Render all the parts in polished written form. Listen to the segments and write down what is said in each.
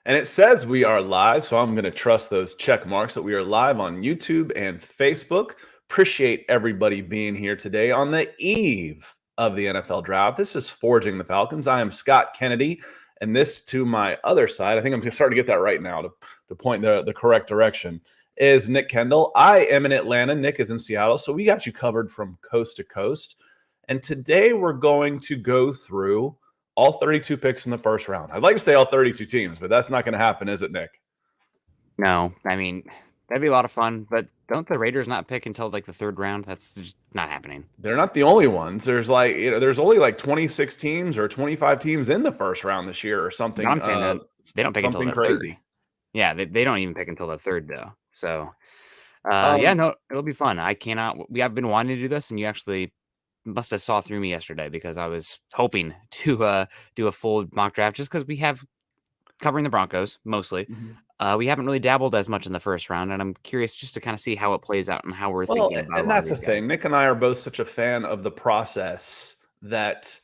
And it says we are live, so I'm going to trust those check marks that we are live on YouTube and Facebook. Appreciate everybody being here today on the eve of the NFL draft. This is Forging the Falcons. I am Scott Kennedy, and this to my other side, I think I'm starting to get that right now to point the correct direction, is Nick Kendall. I am in Atlanta. Nick is in Seattle, so we got you covered from coast to coast. And today we're going to go through all 32 picks in the first round. I'd like to say all 32 teams, but that's not going to happen, is it, Nick? No, I mean, that'd be a lot of fun, but don't the Raiders not pick until like the third round? That's just not happening. They're not the only ones. There's there's only like 26 teams or 25 teams in the first round this year or But something. I'm saying that they don't pick until Something the third. crazy. Yeah, they don't even pick until the third though. So, yeah, Um, no, it'll be fun. I cannot. We have been wanting to do this, and you actually must have saw through me yesterday because I was hoping to do a full mock draft just because we have covering the Broncos mostly. mhm. We haven't really dabbled as much in the first round, and I'm curious just to kind of see how it plays out and how we're Well, thinking about a and lot of that's the these thing. guys. Nick and I are both such a fan of the process that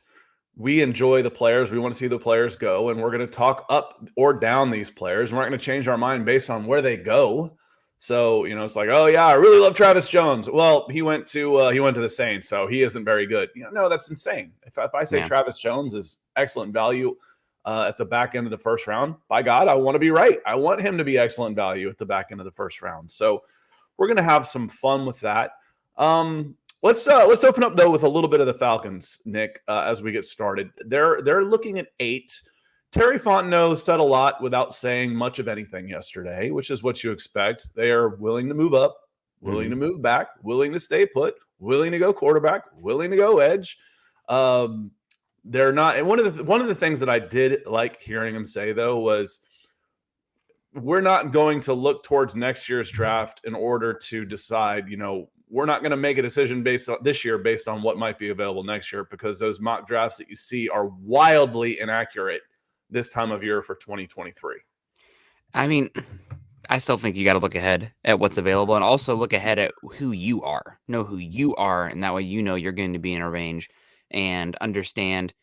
we enjoy the players. We want to see the players go, and we're going to talk up or down these players. We're not going to change our mind based on where they go. So it's like, oh yeah, I really love Travis Jones. Well, he went to the Saints, so he isn't very good. No, that's insane. If I say Yeah. Travis Jones is excellent value at the back end of the first round, by God, I want to be right. I want him to be excellent value at the back end of the first round. So we're going to have some fun with that. Let's open up though with a little bit of the Falcons, Nick, as we get started. They're looking at 8. Terry Fontenot said a lot without saying much of anything yesterday, which is what you expect. They are willing to move up, willing to move back, willing to stay put, willing to go quarterback, willing to go edge. They're not. And one of the things that I did like hearing him say though was, we're not going to look towards next year's draft in order to decide, we're not going to make a decision based on this year based on what might be available next year, because those mock drafts that you see are wildly inaccurate this time of year for 2023. I mean, I still think you got to look ahead at what's available and also look ahead at who you are. Know who you are, and that way you're going to be in a range and understand.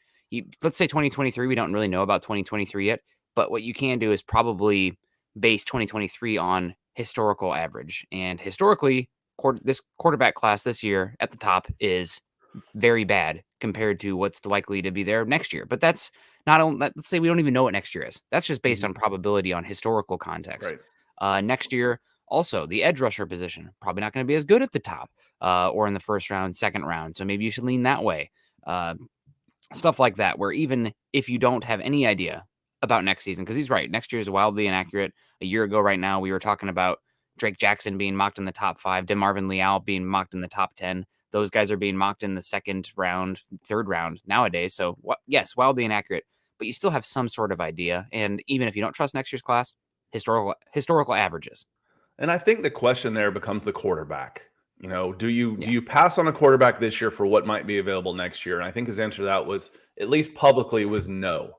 Let's say 2023, we don't really know about 2023 yet, but what you can do is probably base 2023 on historical average. And historically, this quarterback class this year at the top is very bad compared to what's likely to be there next year. But that's not only, let's say we don't even know what next year is. That's just based on probability on historical context. Right. Next year, also the edge rusher position, probably not going to be as good at the top or in the first round, second round. So maybe you should lean that way. Stuff like that, where even if you don't have any idea about next season, because he's right, next year is wildly inaccurate. A year ago right now, we were talking about Drake Jackson being mocked in the top 5, DeMarvin Leal being mocked in the top 10. Those guys are being mocked in the second round, third round nowadays. So, yes, wildly inaccurate, but you still have some sort of idea. And even if you don't trust next year's class, historical averages. And I think the question there becomes the quarterback. Do Yeah. you pass on a quarterback this year for what might be available next year? And I think his answer to that was, at least publicly, was no.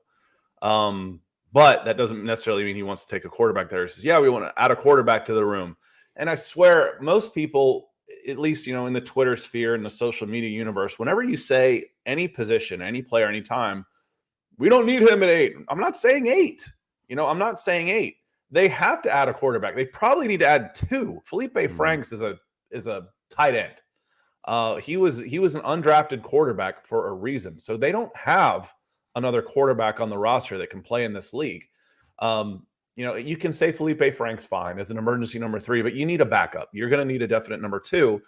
But that doesn't necessarily mean he wants to take a quarterback there. He says, yeah, we want to add a quarterback to the room. And I swear, most people, at least, in the Twitter sphere and the social media universe, whenever you say any position, any player, any time, we don't need him at 8. I'm not saying 8. I'm not saying 8. They have to add a quarterback. They probably need to add 2. Felipe Franks is a tight end. He was an undrafted quarterback for a reason. So they don't have another quarterback on the roster that can play in this league. You can say Felipe Franks fine as an emergency number 3, but you need a backup. You're going to need a definite number 2.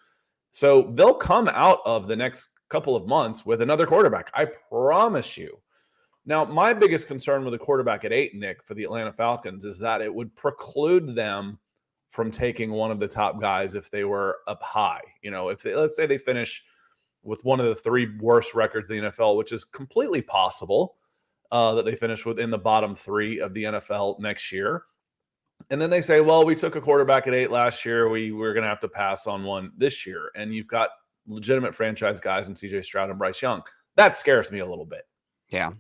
So they'll come out of the next couple of months with another quarterback. I promise you. Now, my biggest concern with a quarterback at 8, Nick, for the Atlanta Falcons is that it would preclude them from taking one of the top guys if they were up high. Let's say they finish with one of the 3 worst records in the NFL, which is completely possible, that they finish within the bottom 3 of the NFL next year. And then they say, well, we took a quarterback at 8 last year. We're going to have to pass on one this year. And you've got legitimate franchise guys in CJ Stroud and Bryce Young. That scares me a little bit. Yeah.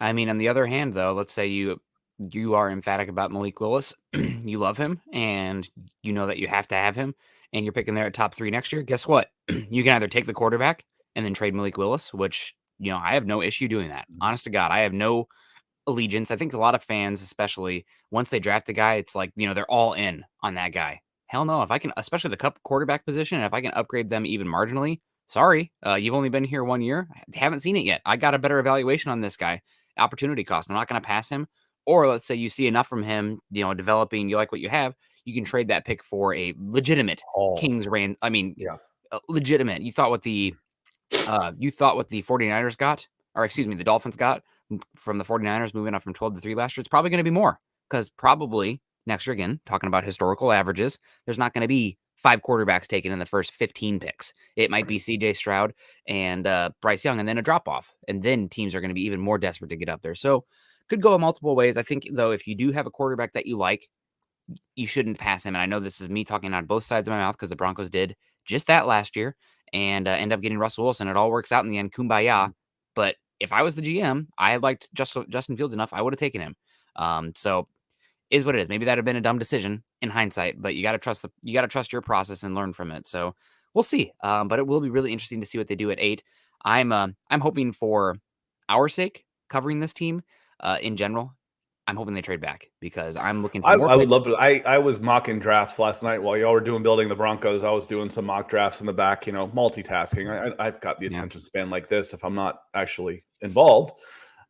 I mean, on the other hand, though, let's say you are emphatic about Malik Willis. You love him, and you know that you have to have him, and you're picking there at top 3 next year. Guess what? You can either take the quarterback and then trade Malik Willis, which, I have no issue doing that. Honest to God, I have no allegiance. I think a lot of fans, especially once they draft a guy, it's like, they're all in on that guy. Hell no. If I can, especially the quarterback position, and if I can upgrade them even marginally, sorry, you've only been here 1 year. I haven't seen it yet. I got a better evaluation on this guy. Opportunity cost. I'm not going to pass him. Or let's say you see enough from him, developing, you like what you have, you can trade that pick for a legitimate Kings ran. I mean, Yeah. Legitimate. You thought what the 49ers got, or excuse me, the Dolphins got from the 49ers moving up from 12 to 3 last year. It's probably going to be more, because probably next year, again, talking about historical averages, there's not going to be 5 quarterbacks taken in the first 15 picks. It might be CJ Stroud and Bryce Young, and then a drop off. And then teams are going to be even more desperate to get up there. So could go in multiple ways. I think, though, if you do have a quarterback that you like, you shouldn't pass him. And I know this is me talking on both sides of my mouth, because the Broncos did just that last year and end up getting Russell Wilson. It all works out in the end. Kumbaya. But if I was the GM, I liked Justin Fields enough, I would have taken him. So is what it is. Maybe that would have been a dumb decision in hindsight, but you got to trust your process and learn from it. So we'll see. But it will be really interesting to see what they do at 8. I'm hoping, for our sake, covering this team in general, I'm hoping they trade back, because I'm looking for more. I would love to. I was mocking drafts last night while y'all were building the Broncos. I was doing some mock drafts in the back, multitasking. I've got the attention span like this if I'm not actually involved.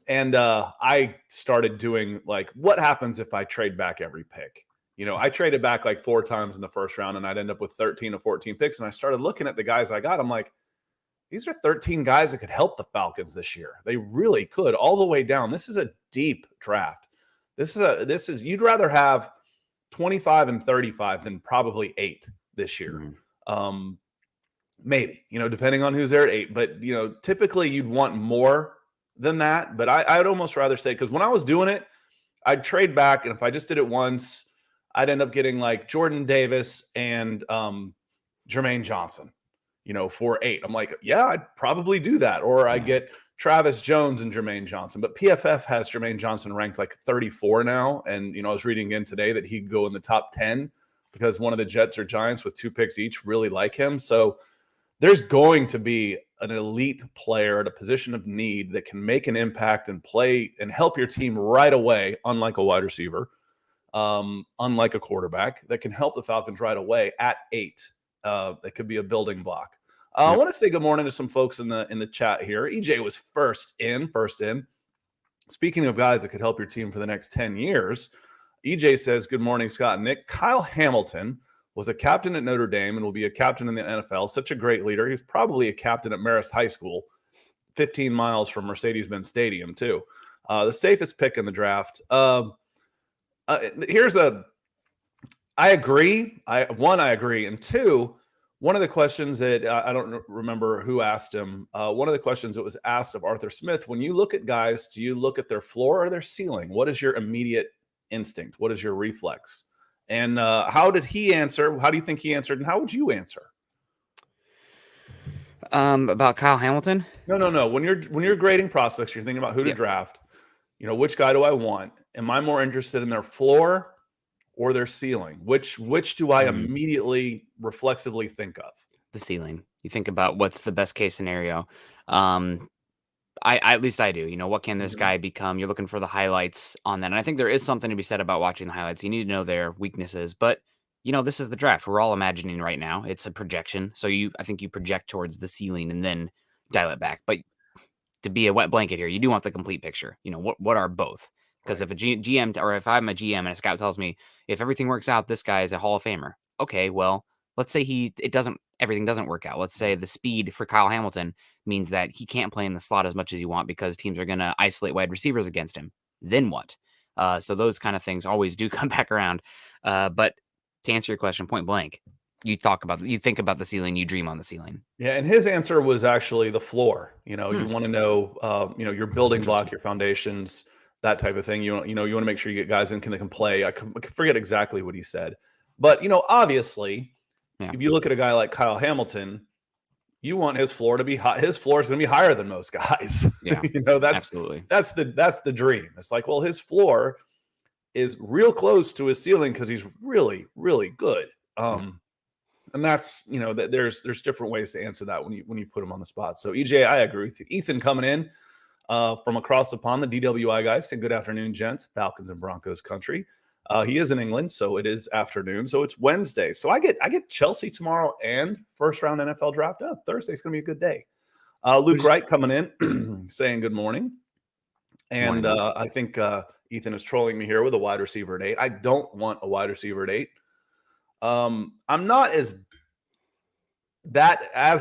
And I started doing, like, what happens if I trade back every pick? I traded back like 4 times in the first round, and I'd end up with 13 or 14 picks. And I started looking at the guys I got. I'm like, these are 13 guys that could help the Falcons this year. They really could, all the way down. This is a deep draft. This is you'd rather have 25 and 35 than probably 8 this year. Maybe, depending on who's there at 8. But, typically you'd want more than that. But I'd almost rather say, because when I was doing it, I'd trade back. And if I just did it once, I'd end up getting like Jordan Davis and Jermaine Johnson, for 8. I'm like, yeah, I'd probably do that. Or I get Travis Jones and Jermaine Johnson. But PFF has Jermaine Johnson ranked like 34 now. And, I was reading again today that he'd go in the top 10 because one of the Jets or Giants with 2 picks each really like him. So there's going to be an elite player at a position of need that can make an impact and play and help your team right away, unlike a wide receiver, unlike a quarterback, that can help the Falcons right away at 8. That could be a building block. I want to say good morning to some folks in the chat here. EJ was first in. Speaking of guys that could help your team for the next 10 years, EJ says, good morning, Scott and Nick. Kyle Hamilton was a captain at Notre Dame and will be a captain in the NFL. Such a great leader. He's probably a captain at Marist High School, 15 miles from Mercedes-Benz Stadium, too. The safest pick in the draft. I agree. I agree. And 2, one of the questions that I don't remember who asked him, one of the questions that was asked of Arthur Smith, when you look at guys, do you look at their floor or their ceiling? What is your immediate instinct? What is your reflex? And how did he answer? How do you think he answered? And how would you answer? About Kyle Hamilton? No. When you're grading prospects, you're thinking about who to draft. Which guy do I want? Am I more interested in their floor or their ceiling? Which do I immediately reflexively think of? The ceiling. You think about what's the best case scenario. At least I do. What can this guy become? You're looking for the highlights on that. And I think there is something to be said about watching the highlights. You need to know their weaknesses. But, this is the draft. We're all imagining right now. It's a projection. So I think you project towards the ceiling and then dial it back. But to be a wet blanket here, you do want the complete picture. What are both? Because if a GM, or if I'm a GM and a scout tells me, if everything works out, this guy is a Hall of Famer. Okay, well, let's say everything doesn't work out. Let's say the speed for Kyle Hamilton means that he can't play in the slot as much as you want because teams are going to isolate wide receivers against him. Then what? So those kind of things always do come back around. But to answer your question, point blank, you think about the ceiling, you dream on the ceiling. Yeah, and his answer was actually the floor. You want to know, your building block, your foundations, that type of thing. You want to make sure you get guys in that can play. I forget exactly what he said, but obviously, if you look at a guy like Kyle Hamilton, you want his floor to be high. His floor is going to be higher than most guys. Yeah, absolutely. That's the dream. It's like, well, his floor is real close to his ceiling because he's really, really good. And that's, there's different ways to answer that when you put him on the spot. So EJ, I agree with you. Ethan coming in. From across the pond, the DWI guys say good afternoon, gents. Falcons and Broncos country. He is in England, so it is afternoon. So it's Wednesday. So I get Chelsea tomorrow and first round NFL draft. Oh, Thursday's going to be a good day. Luke Wright coming in saying good morning. And I think Ethan is trolling me here with a wide receiver at 8. I don't want a wide receiver at 8. I'm not as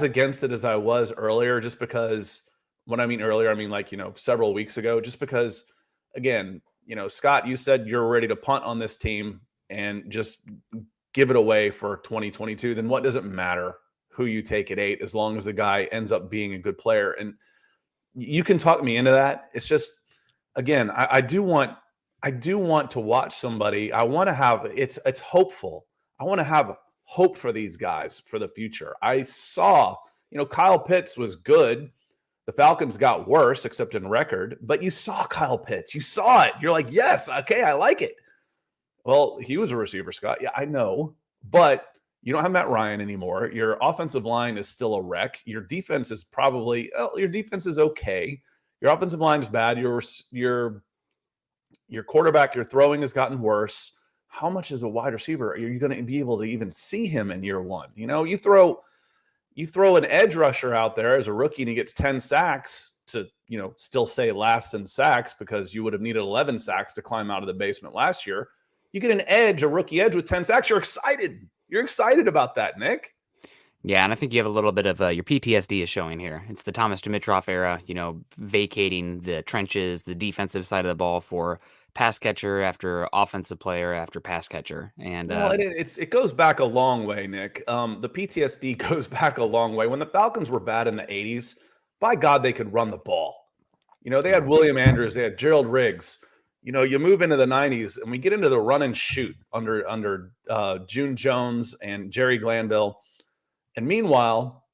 against it as I was earlier, just because when I mean earlier, I mean like, several weeks ago, just because, again, Scott, you said you're ready to punt on this team and just give it away for 2022. Then what does it matter who you take at 8 as long as the guy ends up being a good player? And you can talk me into that. It's just, again, I do want to watch somebody. I want to have it's hopeful. I want to have hope for these guys for the future. I saw, Kyle Pitts was good. The Falcons got worse, except in record, but you saw Kyle Pitts. You saw it. You're like, yes, okay, I like it. Well, he was a receiver, Scott. Yeah, I know, but you don't have Matt Ryan anymore. Your offensive line is still a wreck. Your defense is your defense is okay. Your offensive line is bad. Your quarterback, your throwing has gotten worse. How much is a wide receiver are you going to be able to even see him in year one? You throw an edge rusher out there as a rookie and he gets 10 sacks to, still say last in sacks because you would have needed 11 sacks to climb out of the basement last year. You get a rookie edge with 10 sacks. You're excited. You're excited about that, Nick. Yeah, and I think you have a little bit of your PTSD is showing here. It's the Thomas Dimitroff era, vacating the trenches, the defensive side of the ball for pass catcher after offensive player after pass catcher. And it goes back a long way, Nick. The PTSD goes back a long way. When the Falcons were bad in the 80s, by God, they could run the ball. They had William Andrews, they had Gerald Riggs. You move into the 90s and we get into the run and shoot under June Jones and Jerry Glanville. And meanwhile,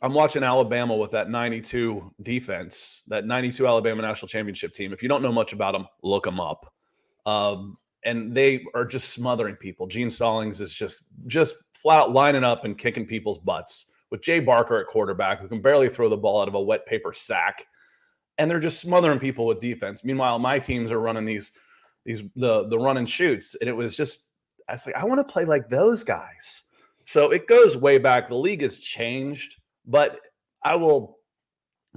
I'm watching Alabama with that 92 defense, that 92 Alabama national championship team. If you don't know much about them, look them up. And they are just smothering people. Gene Stallings is just flat out lining up and kicking people's butts with Jay Barker at quarterback, who can barely throw the ball out of a wet paper sack. And they're just smothering people with defense. Meanwhile, my teams are running the run and shoots. And I was like, I want to play like those guys. So it goes way back. The league has changed, but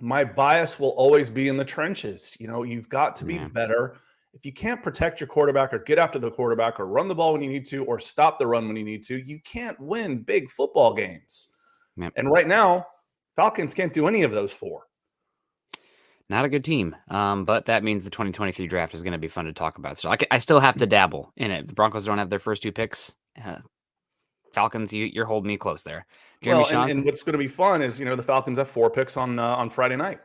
my bias will always be in the trenches. You've got to be better. If you can't protect your quarterback or get after the quarterback or run the ball when you need to or stop the run when you need to, you can't win big football games. Yep. And right now, Falcons can't do any of those 4. Not a good team, but that means the 2023 draft is going to be fun to talk about. So I still have to dabble in it. The Broncos don't have their first 2 picks. Falcons, you're holding me close there. Jeremy and what's going to be fun is, the Falcons have 4 picks on Friday night.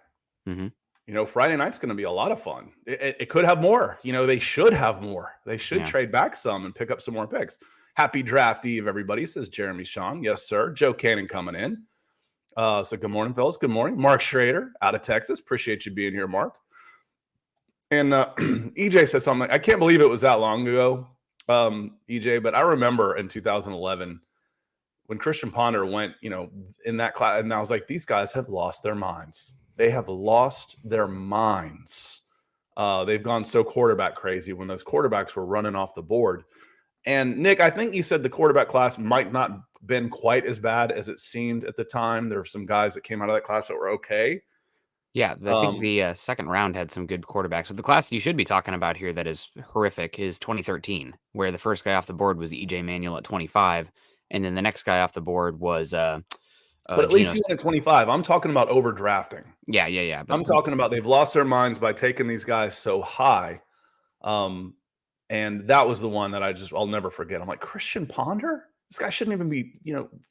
Mm-hmm. Friday night's going to be a lot of fun. It could have more. They should have more. They should trade back some and pick up some more picks. Happy draft eve, everybody, says Jeremy Sean. Yes, sir. Joe Cannon coming in. So good morning, fellas. Good morning. Mark Schrader out of Texas. Appreciate you being here, Mark. And EJ said something. I can't believe it was that long ago, EJ, but I remember in 2011 when Christian Ponder went, in that class, and I was like, these guys have lost their minds. They have lost their minds. They've gone so quarterback crazy when those quarterbacks were running off the board. And Nick, I think you said the quarterback class might not been quite as bad as it seemed at the time. There were some guys that came out of that class that were okay. Yeah, I think the second round had some good quarterbacks. But the class you should be talking about here that is horrific is 2013, where the first guy off the board was E.J. Manuel at 25, and then the next guy off the board was but at least he went at 25. I'm talking about overdrafting. Yeah. But I'm talking about they've lost their minds by taking these guys so high. And that was the one that I'll never forget. I'm like, Christian Ponder? This guy shouldn't even be,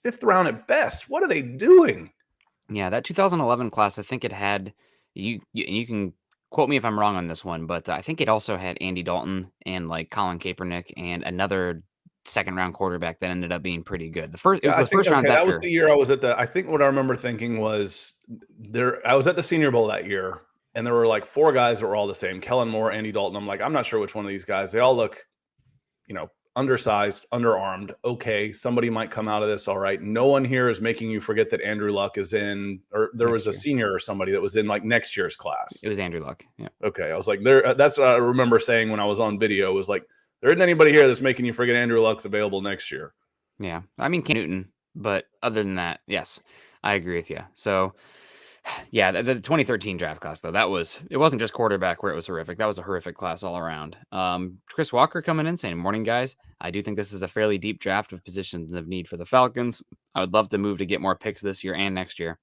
5th round at best. What are they doing? Yeah, that 2011 class, I think it had, you can quote me if I'm wrong on this one, but I think it also had Andy Dalton and like Colin Kaepernick and another second round quarterback that ended up being pretty good. The first round. That was the year I was I think what I remember thinking was I was at the Senior Bowl that year. And there were like 4 guys that were all the same. Kellen Moore, Andy Dalton. I'm like, I'm not sure which one of these guys. They all look, undersized, underarmed. Okay, somebody might come out of this all right. No one here is making you forget that Andrew Luck is in, or there was a senior or somebody that was in like next year's class. It was Andrew Luck. Yeah. Okay, I was like, there. That's what I remember saying when I was on video. Was like, there isn't anybody here that's making you forget Andrew Luck's available next year. Yeah, I mean Cam Newton, but other than that, yes, I agree with you. So. Yeah, the 2013 draft class, though, it wasn't just quarterback where it was horrific. That was a horrific class all around. Chris Walker coming in saying, morning, guys. I do think this is a fairly deep draft of positions of need for the Falcons. I would love to move to get more picks this year and next year.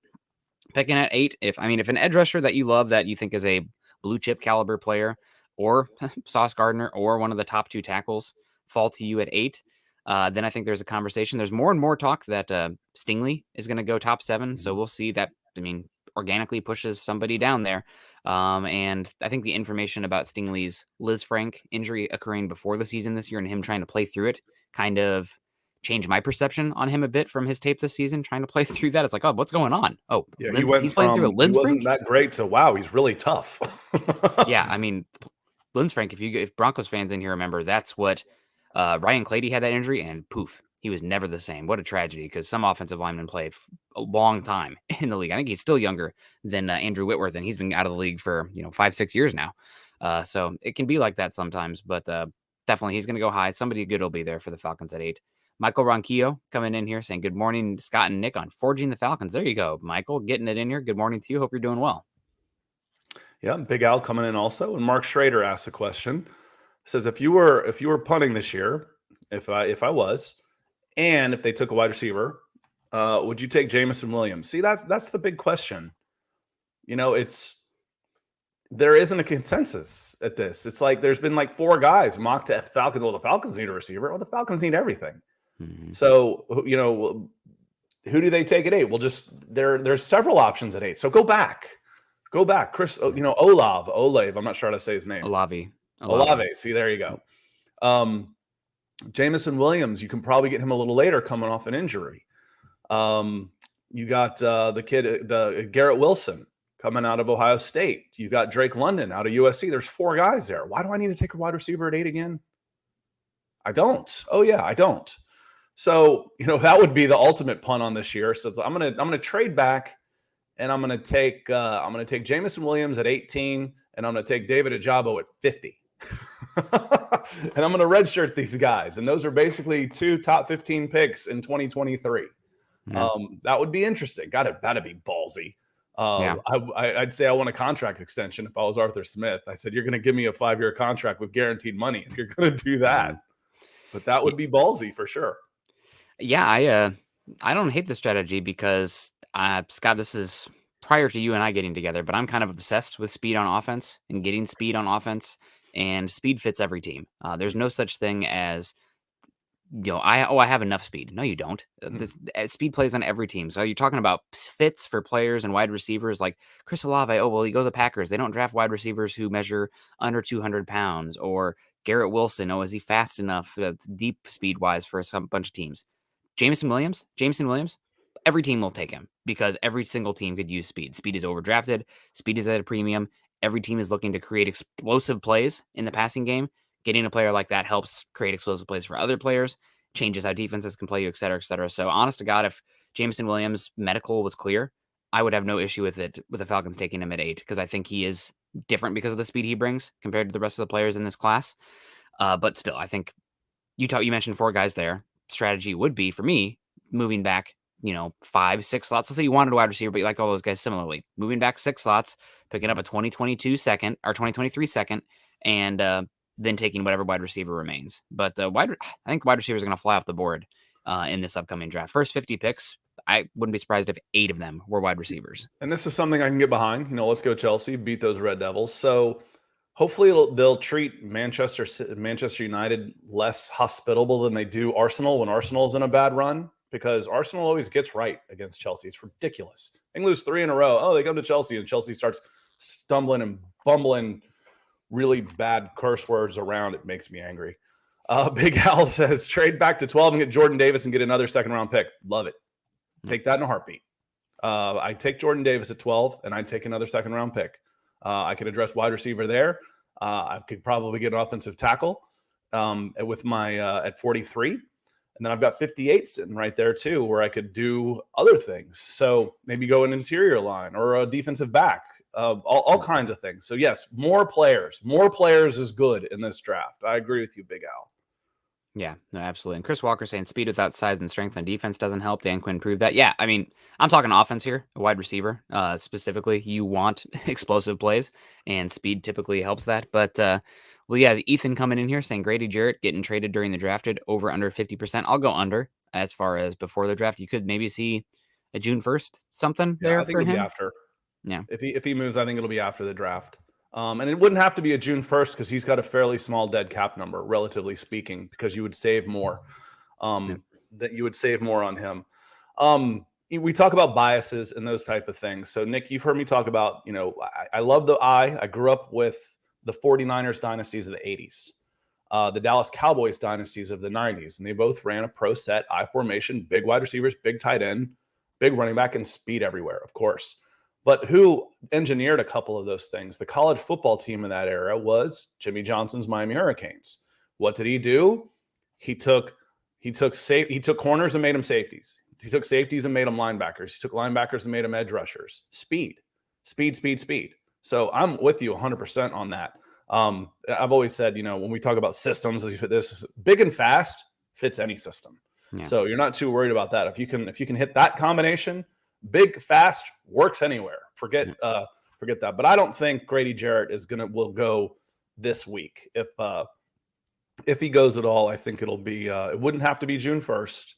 Picking at 8, if an edge rusher that you love that you think is a blue chip caliber player, or Sauce Gardner, or one of the top 2 tackles fall to you at 8, then I think there's a conversation. There's more and more talk that Stingley is going to go top 7, so we'll see that. Organically pushes somebody down there. And I think the information about Stingley's Liz Frank injury occurring before the season this year and him trying to play through it kind of changed my perception on him a bit from his tape this season, trying to play through that. It's like, oh, what's going on? Oh, yeah, he's playing through a Liz Frank? That great to, wow, he's really tough. Yeah, Liz Frank, if Broncos fans in here remember, that's what Ryan Clady had that injury, and poof, he was never the same. What a tragedy, because some offensive linemen play a long time in the league. I think he's still younger than Andrew Whitworth, and he's been out of the league for 5-6 years now. So it can be like that sometimes, but definitely he's going to go high. Somebody good will be there for the Falcons at 8. Michael Ronquillo coming in here saying, good morning, Scott and Nick on Forging the Falcons. There you go, Michael, getting it in here. Good morning to you. Hope you're doing well. Yeah, Big Al coming in also. And Mark Schrader asked a question. Says, if you were punting this year, if I was, and if they took a wide receiver, would you take Jameson Williams? See, that's the big question. There isn't a consensus at this. It's like there's been like 4 guys mocked at Falcons. Well, the Falcons need a receiver. Well, the Falcons need everything. Mm-hmm. So, who do they take at 8? Well, there's several options at 8. So go back. Chris, Olave. I'm not sure how to say his name. Olave. See, there you go. Jameson Williams, you can probably get him a little later coming off an injury. You got the kid, the Garrett Wilson coming out of Ohio State. You got Drake London out of USC. There's 4 guys there. Why do I need to take a wide receiver at 8 again? I don't. Oh yeah, I don't. So, that would be the ultimate punt on this year. So I'm gonna trade back, and I'm gonna take Jameson Williams at 18, and I'm gonna take David Ajabo at 50. And I'm going to redshirt these guys. And those are basically 2 top 15 picks in 2023. That would be interesting. That'd be ballsy. I'd say I want a contract extension if I was Arthur Smith. I said, you're going to give me a 5-year contract with guaranteed money if you're going to do that. But that would be ballsy for sure. Yeah, I don't hate the strategy because, Scott, this is prior to you and I getting together, but I'm kind of obsessed with speed on offense and getting speed on offense. And speed fits every team. There's no such thing as, I have enough speed. No, you don't. Speed plays on every team. So you're talking about fits for players and wide receivers like Chris Olave. Oh, well, you go to the Packers. They don't draft wide receivers who measure under 200 pounds. Or Garrett Wilson. Oh, is he fast enough, deep speed-wise for some bunch of teams? Jameson Williams, every team will take him because every single team could use speed. Speed is overdrafted. Speed is at a premium. Every team is looking to create explosive plays in the passing game. Getting a player like that helps create explosive plays for other players, changes how defenses can play you, et cetera, et cetera. So honest to God, if Jameson Williams' medical was clear, I would have no issue with the Falcons taking him at 8 because I think he is different because of the speed he brings compared to the rest of the players in this class. But still, I think you mentioned 4 guys there. Strategy would be, for me, moving back 5, 6 slots. Let's say you wanted a wide receiver, but you like all those guys similarly. Moving back 6 slots, picking up a 2022 second or 2023 second, and then taking whatever wide receiver remains. But I think wide receivers are going to fly off the board in this upcoming draft. First 50 picks, I wouldn't be surprised if 8 of them were wide receivers. And this is something I can get behind. Let's go Chelsea, beat those Red Devils. So hopefully they'll treat Manchester United less hospitable than they do Arsenal when Arsenal's in a bad run. Because Arsenal always gets right against Chelsea. It's ridiculous. They lose 3 in a row. Oh, they come to Chelsea, and Chelsea starts stumbling and bumbling really bad curse words around. It makes me angry. Big Al says, trade back to 12 and get Jordan Davis and get another second-round pick. Love it. Take that in a heartbeat. I take Jordan Davis at 12, and I'd take another second-round pick. I could address wide receiver there. I could probably get an offensive tackle. with my at 43. And then I've got 58 sitting right there too, where I could do other things. So maybe go an interior line or a defensive back, all kinds of things. So yes, more players is good in this draft. I agree with you, Big Al. Yeah, no, absolutely. And Chris Walker saying speed without size and strength on defense doesn't help. Dan Quinn proved that. Yeah, I mean, I'm talking offense here, a wide receiver specifically. You want explosive plays, and speed typically helps that. But, well, yeah, Ethan coming in here saying Grady Jarrett getting traded during the drafted over under 50%. I'll go under as far as before the draft. You could maybe see a June 1st something Yeah, there I think for it'll be him. after. Yeah. If he moves, I think it'll be after the draft. And it wouldn't have to be a June 1st because he's got a fairly small dead cap number, relatively speaking, because you would save more. That you would save more on him. We talk about biases and those type of things. So, Nick, you've heard me talk about, I love the eye. I grew up with the 49ers dynasties of the 80s, the Dallas Cowboys dynasties of the 90s, and they both ran a pro set I formation, big wide receivers, big tight end, big running back, and speed everywhere, of course. But who engineered a couple of those things? The college football team in that era was Jimmy Johnson's Miami Hurricanes. What did he do? He took corners and made them safeties. He took safeties and made them linebackers. He took linebackers and made them edge rushers. Speed. So I'm with you 100% on that. I've always said, when we talk about systems, this big and fast fits any system. Yeah. So you're not too worried about that. If you can hit that combination, big, fast, works anywhere. Forget that. But I don't think Grady Jarrett will go this week. If he goes at all, I think it'll be. It wouldn't have to be June 1st,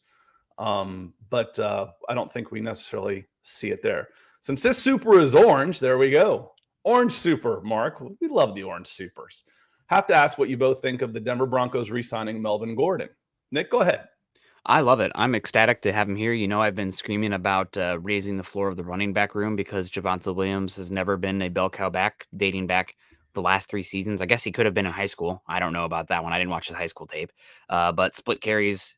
but I don't think we necessarily see it there. Since this super is orange, there we go. Orange super, Mark. We love the orange supers. Have to ask what you both think of the Denver Broncos re-signing Melvin Gordon. Nick, go ahead. I love it. I'm ecstatic to have him here. I've been screaming about raising the floor of the running back room because Javonte Williams has never been a bell cow back, dating back the last 3 seasons. I guess he could have been in high school. I don't know about that one. I didn't watch his high school tape. But split carries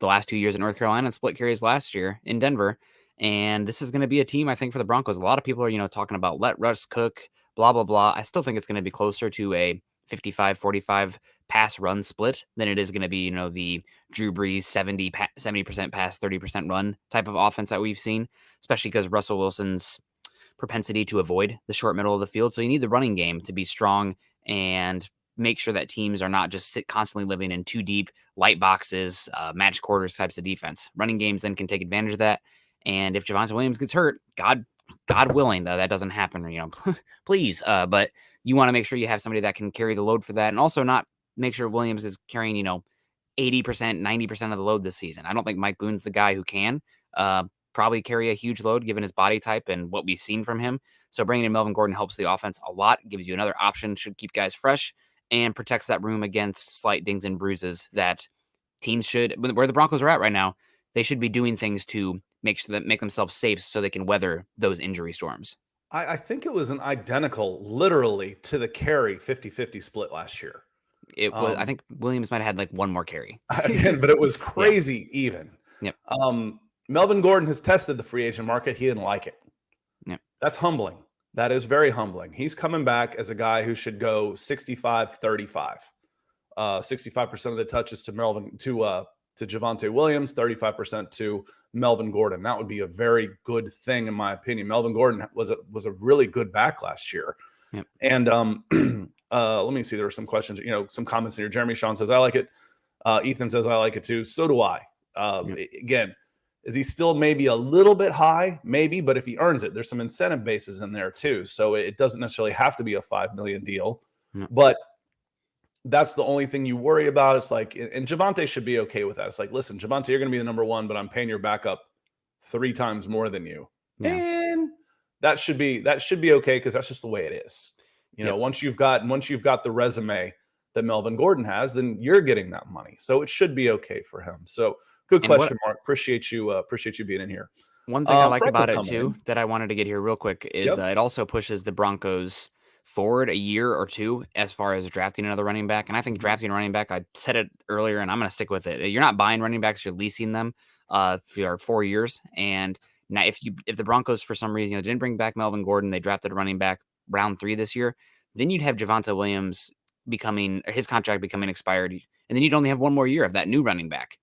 the last 2 years in North Carolina and split carries last year in Denver. And this is going to be a team, I think, for the Broncos. A lot of people are, talking about let Russ cook, blah, blah, blah. I still think it's going to be closer to a 55-45 pass run split than it is going to be, the Drew Brees 70% pass, 30% run type of offense that we've seen, especially because Russell Wilson's propensity to avoid the short middle of the field. So you need the running game to be strong and make sure that teams are not just constantly living in too deep light boxes, match quarters types of defense. Running games then can take advantage of that. And if Javonte Williams gets hurt, God willing, that doesn't happen, please. But you want to make sure you have somebody that can carry the load for that, and also not make sure Williams is carrying, 80%, 90% of the load this season. I don't think Mike Boone's the guy who can probably carry a huge load given his body type and what we've seen from him. So bringing in Melvin Gordon helps the offense a lot, gives you another option, should keep guys fresh, and protects that room against slight dings and bruises that teams should, where the Broncos are at right now, they should be doing things to make themselves safe so they can weather those injury storms. I think it was an identical, literally to the carry 50-50 split last year. It was. I think Williams might have had like one more carry again, but it was crazy even. Yep. Melvin Gordon has tested the free agent market. He didn't like it. Yep. That's humbling. That is very humbling. He's coming back as a guy who should go 65-35. 65% of the touches to Javonte Williams, 35% to Melvin Gordon. That would be a very good thing, in my opinion. Melvin Gordon was a really good back last year. Yep. And let me see. There were some questions, some comments in here. Jeremy Sean says, I like it. Ethan says, I like it too. So do I. Again, is he still maybe a little bit high? Maybe, but if he earns it, there's some incentive bases in there too. So it doesn't necessarily have to be a $5 million deal. Yep. But that's the only thing you worry about. It's like, and Javonte should be okay with that. It's like, listen, Javonte, you're going to be the number one, but I'm paying your backup 3 times more than you. Yeah. And that should be okay, because that's just the way it is. Once you've got the resume that Melvin Gordon has, then you're getting that money. So it should be okay for him. So good question, Mark. Appreciate you being in here. One thing I like about it too, that I wanted to get here real quick, is it also pushes the Broncos forward a year or two as far as drafting another running back. And I think drafting a running back, I said it earlier and I'm going to stick with it. You're not buying running backs, you're leasing them for 4 years. And now if the Broncos for some reason didn't bring back Melvin Gordon, they drafted a running back round 3 this year, then you'd have Javonte Williams his contract becoming expired. And then you'd only have one more year of that new running back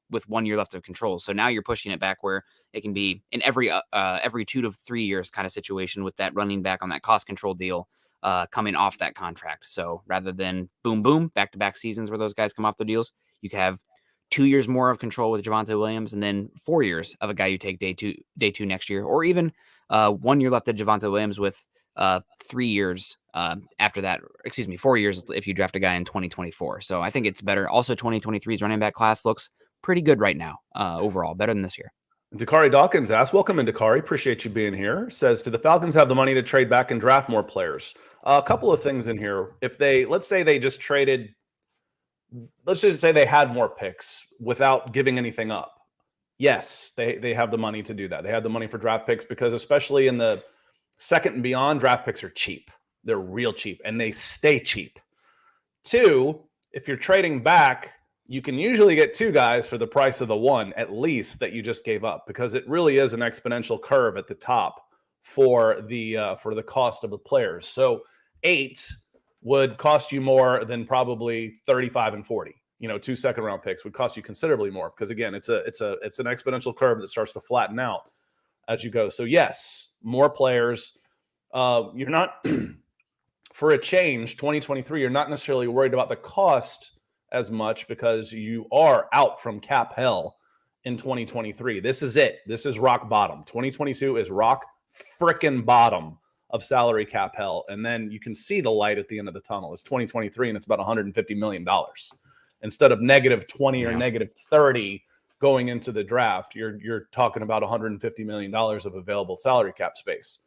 with 1 year left of control. So now you're pushing it back where it can be in every 2 to 3 years kind of situation with that running back on that cost control deal coming off that contract. So rather than boom, boom, back-to-back seasons where those guys come off the deals, you can have 2 years more of control with Javonte Williams and then 4 years of a guy you take day two next year, or even 1 year left of Javonte Williams with 3 years after that. 4 years if you draft a guy in 2024. So I think it's better. Also, 2023's running back class looks pretty good right now overall, better than this year. Dakari Dawkins asks, welcome in, Dakari. Appreciate you being here. Says, do the Falcons have the money to trade back and draft more players? A couple of things in here. If let's say they just traded, let's just say they had more picks without giving anything up. Yes, they have the money to do that. They have the money for draft picks because especially in the second and beyond, draft picks are cheap. They're real cheap and they stay cheap. 2, if you're trading back, you can usually get 2 guys for the price of the 1 at least that you just gave up, because it really is an exponential curve at the top for the cost of the players. So 8 would cost you more than probably 35 and 40. 2 second-round picks would cost you considerably more because again, it's an exponential curve that starts to flatten out as you go. So yes, more players. You're not for a change. 2023, you're not necessarily worried about the cost as much because you are out from cap hell in 2023. This is it. This is rock bottom. 2022 is rock frickin' bottom of salary cap hell. And then you can see the light at the end of the tunnel. It's 2023 and it's about $150 million. Instead of negative 20 or negative 30 going into the draft, you're talking about $150 million of available salary cap space.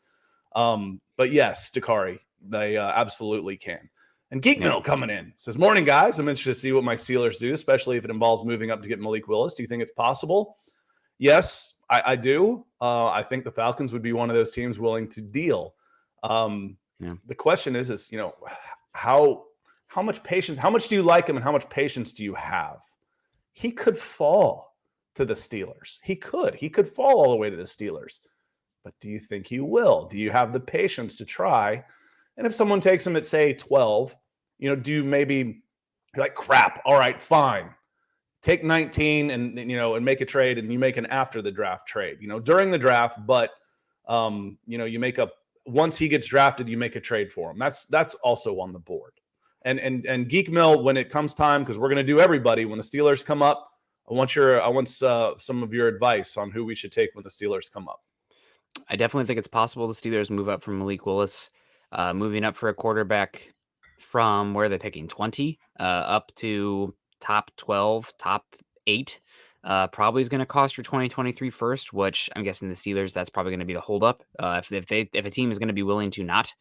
But yes, Dakari, they absolutely can. And Geek Mill coming in says, morning, guys. I'm interested to see what my Steelers do, especially if it involves moving up to get Malik Willis. Do you think it's possible? Yes, I do. I think the Falcons would be one of those teams willing to deal. The question is, how much patience, how much do you like him and how much patience do you have? He could fall to the Steelers. He could fall all the way to the Steelers. But do you think he will? Do you have the patience to try? And if someone takes him at, say, 12, do you maybe you're like, crap, all right, fine. Take 19 and make a trade, and you make an after the draft trade, during the draft, but you make up once he gets drafted, you make a trade for him. That's also on the board. And Geek Mill, when it comes time, because we're going to do everybody, when the Steelers come up, I want some of your advice on who we should take when the Steelers come up. I definitely think it's possible the Steelers move up from Malik Willis, moving up for a quarterback from where they're picking 20 up to top 12, top 8. Probably is going to cost your 2023 first, which I'm guessing the Steelers, that's probably going to be the holdup. If a team is going to be willing to not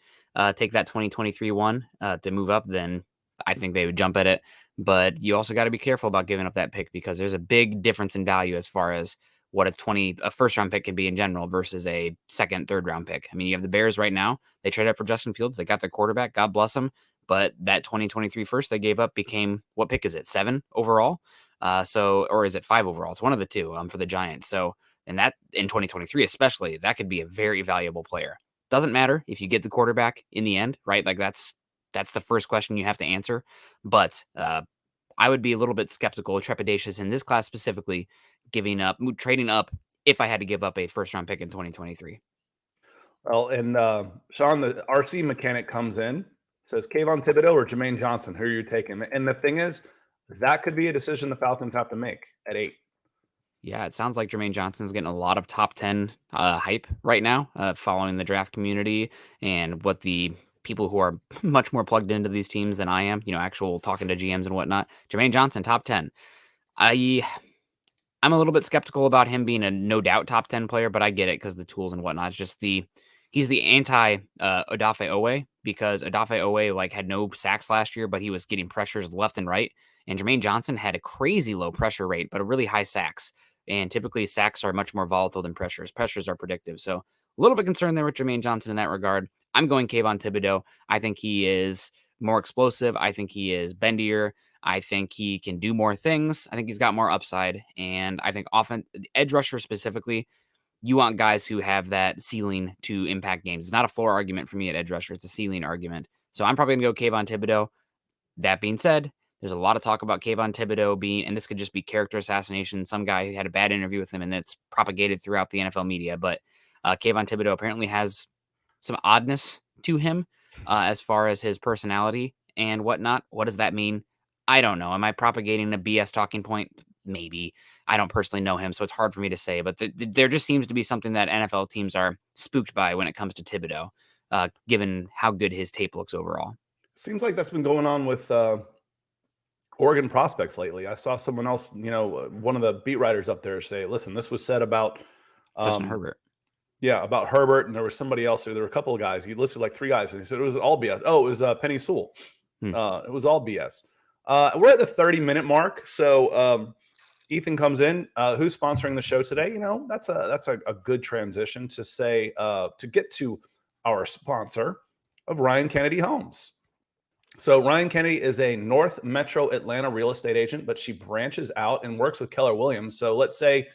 take that 2023 one to move up, then I think they would jump at it. But you also got to be careful about giving up that pick because there's a big difference in value as far as what a first round pick can be in general versus a second, third round pick. I mean, you have the Bears right now. They traded up for Justin Fields. They got their quarterback. God bless them. But that 2023 first they gave up became, what pick is it? 7 overall? Or is it 5 overall? It's one of the two for the Giants. So, and that in 2023, especially, that could be a very valuable player. Doesn't matter if you get the quarterback in the end, right? Like that's the first question you have to answer. But I would be a little bit skeptical, trepidatious in this class specifically, trading up if I had to give up a first round pick in 2023. Well, and Sean, the RC mechanic comes in, says Kayvon Thibodeau or Jermaine Johnson, who are you taking? And the thing is, that could be a decision the Falcons have to make at 8. Yeah, it sounds like Jermaine Johnson's getting a lot of top 10 hype right now, following the draft community and what the people who are much more plugged into these teams than I am, actual talking to GMs and whatnot. Jermaine Johnson, top 10. I'm a little bit skeptical about him being a no doubt top 10 player, but I get it because the tools and whatnot. It's just he's the anti Odafe Owe because Odafe Owe had no sacks last year, but he was getting pressures left and right. And Jermaine Johnson had a crazy low pressure rate, but a really high sacks. And typically sacks are much more volatile than pressures. Pressures are predictive. So a little bit concerned there with Jermaine Johnson in that regard. I'm going Kayvon Thibodeau. I think he is more explosive. I think he is bendier. I think he can do more things. I think he's got more upside. And I think edge rusher specifically, you want guys who have that ceiling to impact games. It's not a floor argument for me at edge rusher. It's a ceiling argument. So I'm probably going to go Kayvon Thibodeau. That being said, there's a lot of talk about Kayvon Thibodeau being, and this could just be character assassination. Some guy who had a bad interview with him, and that's propagated throughout the NFL media. But Kayvon Thibodeau apparently has some oddness to him as far as his personality and whatnot. What does that mean? I don't know. Am I propagating a BS talking point? Maybe. I don't personally know him, so it's hard for me to say. But there just seems to be something that NFL teams are spooked by when it comes to Thibodeau, given how good his tape looks overall. Seems like that's been going on with Oregon prospects lately. I saw someone else, one of the beat writers up there say, listen, this was said about Justin Herbert. Yeah, about Herbert, and there was somebody else. There were a couple of guys. He listed like 3 guys, and he said it was all BS. Oh, it was Penny Sewell. It was all BS. We're at the 30-minute mark, so Ethan comes in. Who's sponsoring the show today? That's a good transition to say to get to our sponsor of Ryan Kennedy Homes. So Ryan Kennedy is a North Metro Atlanta real estate agent, but she branches out and works with Keller Williams. So let's say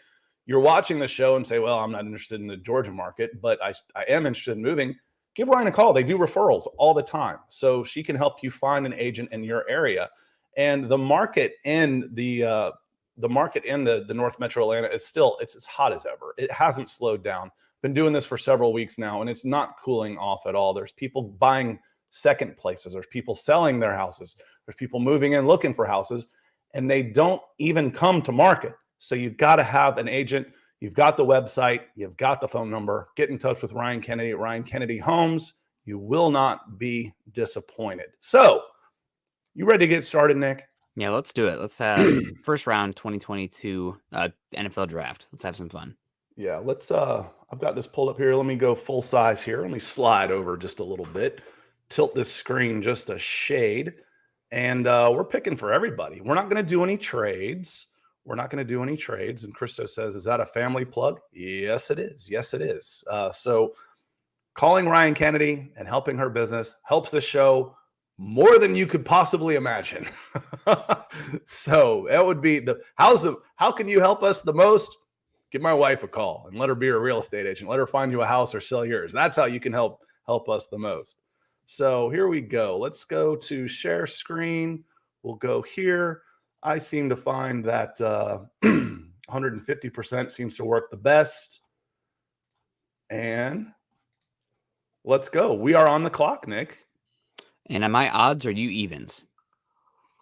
you're watching the show and say, well, I'm not interested in the Georgia market, but I am interested in moving. Give Ryan a call. They do referrals all the time. So she can help you find an agent in your area. And the market in the North Metro Atlanta is still, it's as hot as ever. It hasn't slowed down. Been doing this for several weeks now, and it's not cooling off at all. There's people buying second places. There's people selling their houses. There's people moving in looking for houses, and they don't even come to market. So you've got to have an agent. You've got the website. You've got the phone number. Get in touch with Ryan Kennedy at Ryan Kennedy Homes. You will not be disappointed. So you ready to get started, Nick? Yeah, let's do it. Let's have first round 2022 NFL draft. Let's have some fun. Yeah, let's I've got this pulled up here. Let me go full size here. Let me slide over just a little bit. Tilt this screen just a shade. And we're picking for everybody. We're not going to do any trades. And Christo says, is that a family plug? Yes, it is. So calling Ryan Kennedy and helping her business helps the show more than you could possibly imagine. So that would be how can you help us the most? Give my wife a call and let her be a real estate agent. Let her find you a house or sell yours. That's how you can help us the most. So here we go. Let's go to share screen. We'll go here. I seem to find that 150% seems to work the best. And let's go. We are on the clock, Nick. And am I odds or you evens?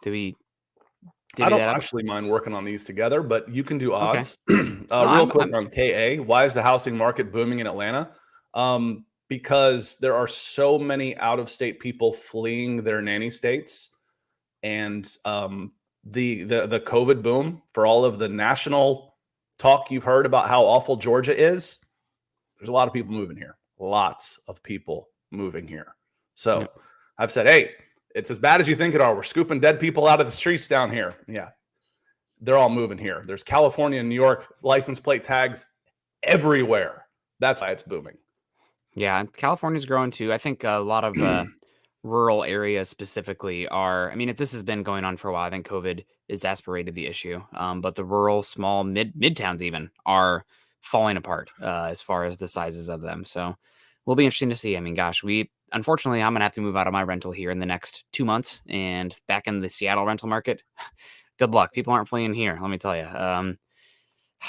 I don't actually mind working on these together, but you can do odds. Okay. Real quick on KA. Why is the housing market booming in Atlanta? Because there are so many out-of-state people fleeing their nanny states, and the COVID boom, for all of the national talk you've heard about how awful Georgia is, there's a lot of people moving here. Lots of people moving here. So yep. I've said, hey, it's as bad as you think it are. We're scooping dead people out of the streets down here. Yeah, they're all moving here. There's California and New York license plate tags everywhere. That's why it's booming. Yeah, California's growing too. I think a lot of rural areas specifically are, this has been going on for a while. I think COVID exacerbated the issue. But the rural, small, mid-towns even are falling apart as far as the sizes of them. So will be interesting to see. Unfortunately, I'm going to have to move out of my rental here in the next 2 months and back in the Seattle rental market. Good luck. People aren't fleeing here, let me tell you.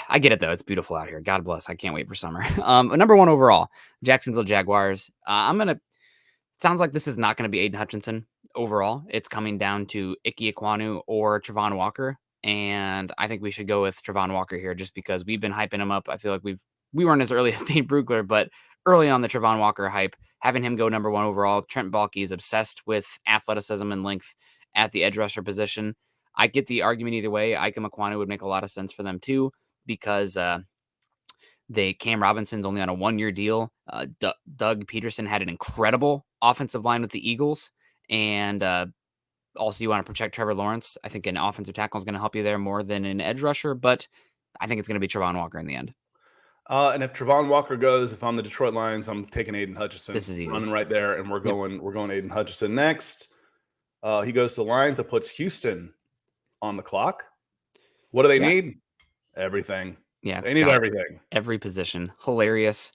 I get it, though. It's beautiful out here. God bless. I can't wait for summer. Number 1 overall, Jacksonville Jaguars. Sounds like this is not going to be Aiden Hutchinson overall. It's coming down to Ike Ekwonu or Travon Walker. And I think we should go with Travon Walker here just because we've been hyping him up. I feel like we weren't as early as Dane Brugler, but early on the Travon Walker hype, having him go number 1 overall. Trent Baalke is obsessed with athleticism and length at the edge rusher position. I get the argument either way. Ike Ekwonu would make a lot of sense for them too, because Cam Robinson's only on a 1-year deal. Doug Peterson had an incredible offensive line with the Eagles, and also you want to protect Trevor Lawrence. I think an offensive tackle is going to help you there more than an edge rusher, but I think it's going to be Travon Walker in the end. And if Travon Walker goes, if I'm the Detroit Lions, I'm taking Aiden Hutchinson. This is easy. Running right there, and we're going Aiden Hutchinson next. He goes to the Lions. That puts Houston on the clock. What do they need? Everything. Yeah, they need everything. Every position. Hilarious.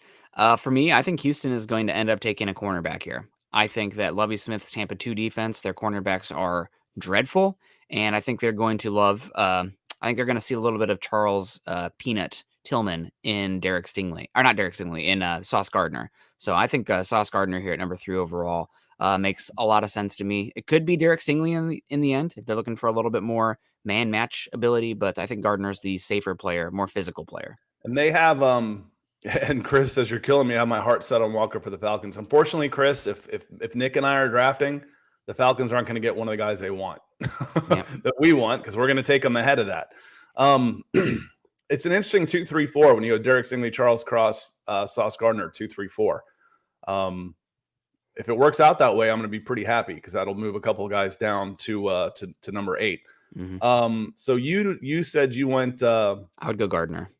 For me, I think Houston is going to end up taking a cornerback here. I think that Lovie Smith's Tampa 2 defense, their cornerbacks are dreadful. And I think they're going to love. I think they're going to see a little bit of Charles Peanut Tillman in Derek Stingley, or not Derek Stingley, in Sauce Gardner. So I think Sauce Gardner here at number 3 overall makes a lot of sense to me. It could be Derek Stingley in the end if they're looking for a little bit more man match ability, but I think Gardner's the safer player, more physical player. And they have and Chris says, you're killing me. I have my heart set on Walker for the Falcons. Unfortunately, Chris, if Nick and I are drafting, the Falcons aren't going to get one of the guys they want that we want, because we're going to take them ahead of that. It's an interesting 2-3-4 when you go Derek Stingley, Charles Cross, Sauce Gardner, 2-3-4. If it works out that way, I'm going to be pretty happy because that'll move a couple of guys down to number 8. Mm-hmm. So you said you went. I would go Gardner.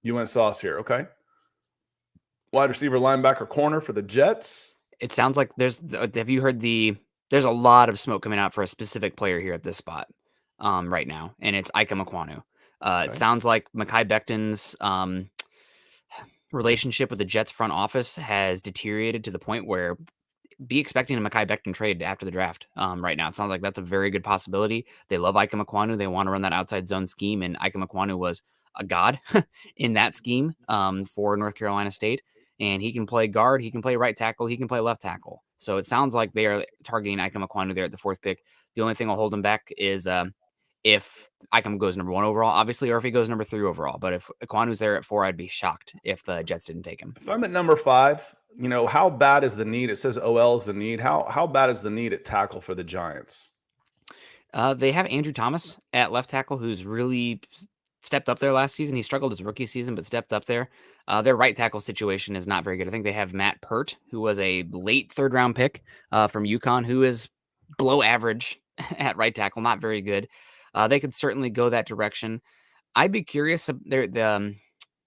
You went Sauce here, okay? Wide receiver, linebacker, corner for the Jets. It sounds like have you heard there's a lot of smoke coming out for a specific player here at this spot right now, and it's Ike Ekwonu. Okay. It sounds like Mekhi Becton's relationship with the Jets front office has deteriorated to the point where be expecting a Mekhi Becton trade after the draft right now. It sounds like that's a very good possibility. They love Ike Ekwonu. They want to run that outside zone scheme, and Ike Ekwonu was a god in that scheme for North Carolina State. And he can play guard, he can play right tackle, he can play left tackle. So it sounds like they are targeting Ike Ekwonu there at the 4th pick. The only thing will hold him back is if Ike goes number 1 overall, obviously, or if he goes number 3 overall. But if Ekwonu's there at 4, I'd be shocked if the Jets didn't take him. If I'm at number 5, how bad is the need? It says OL is the need. How bad is the need at tackle for the Giants? They have Andrew Thomas at left tackle, who's really stepped up there last season. He struggled his rookie season, but stepped up there. Their right tackle situation is not very good. I think they have Matt Pert, who was a late 3rd-round pick from UConn, who is below average at right tackle, not very good. They could certainly go that direction. I'd be curious. They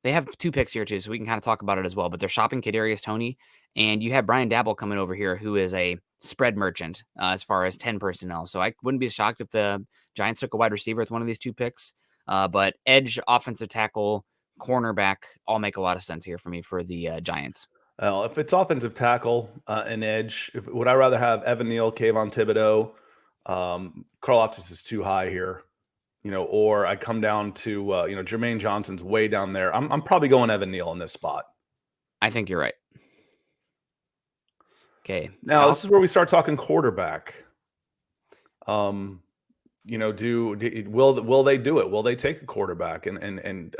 have 2 picks here, too, so we can kind of talk about it as well. But they're shopping Kadarius Toney, and you have Brian Dabble coming over here, who is a spread merchant as far as 10 personnel. So I wouldn't be shocked if the Giants took a wide receiver with one of these 2 picks. But edge, offensive tackle, cornerback all make a lot of sense here for me for the Giants. Well, if it's offensive tackle and edge, would I rather have Evan Neal, Kayvon Thibodeau? Karlaftis is too high here, or I come down to, Jermaine Johnson's way down there. I'm probably going Evan Neal in this spot. I think you're right. Okay. Now, this is where we start talking quarterback. Will they do it? Will they take a quarterback? And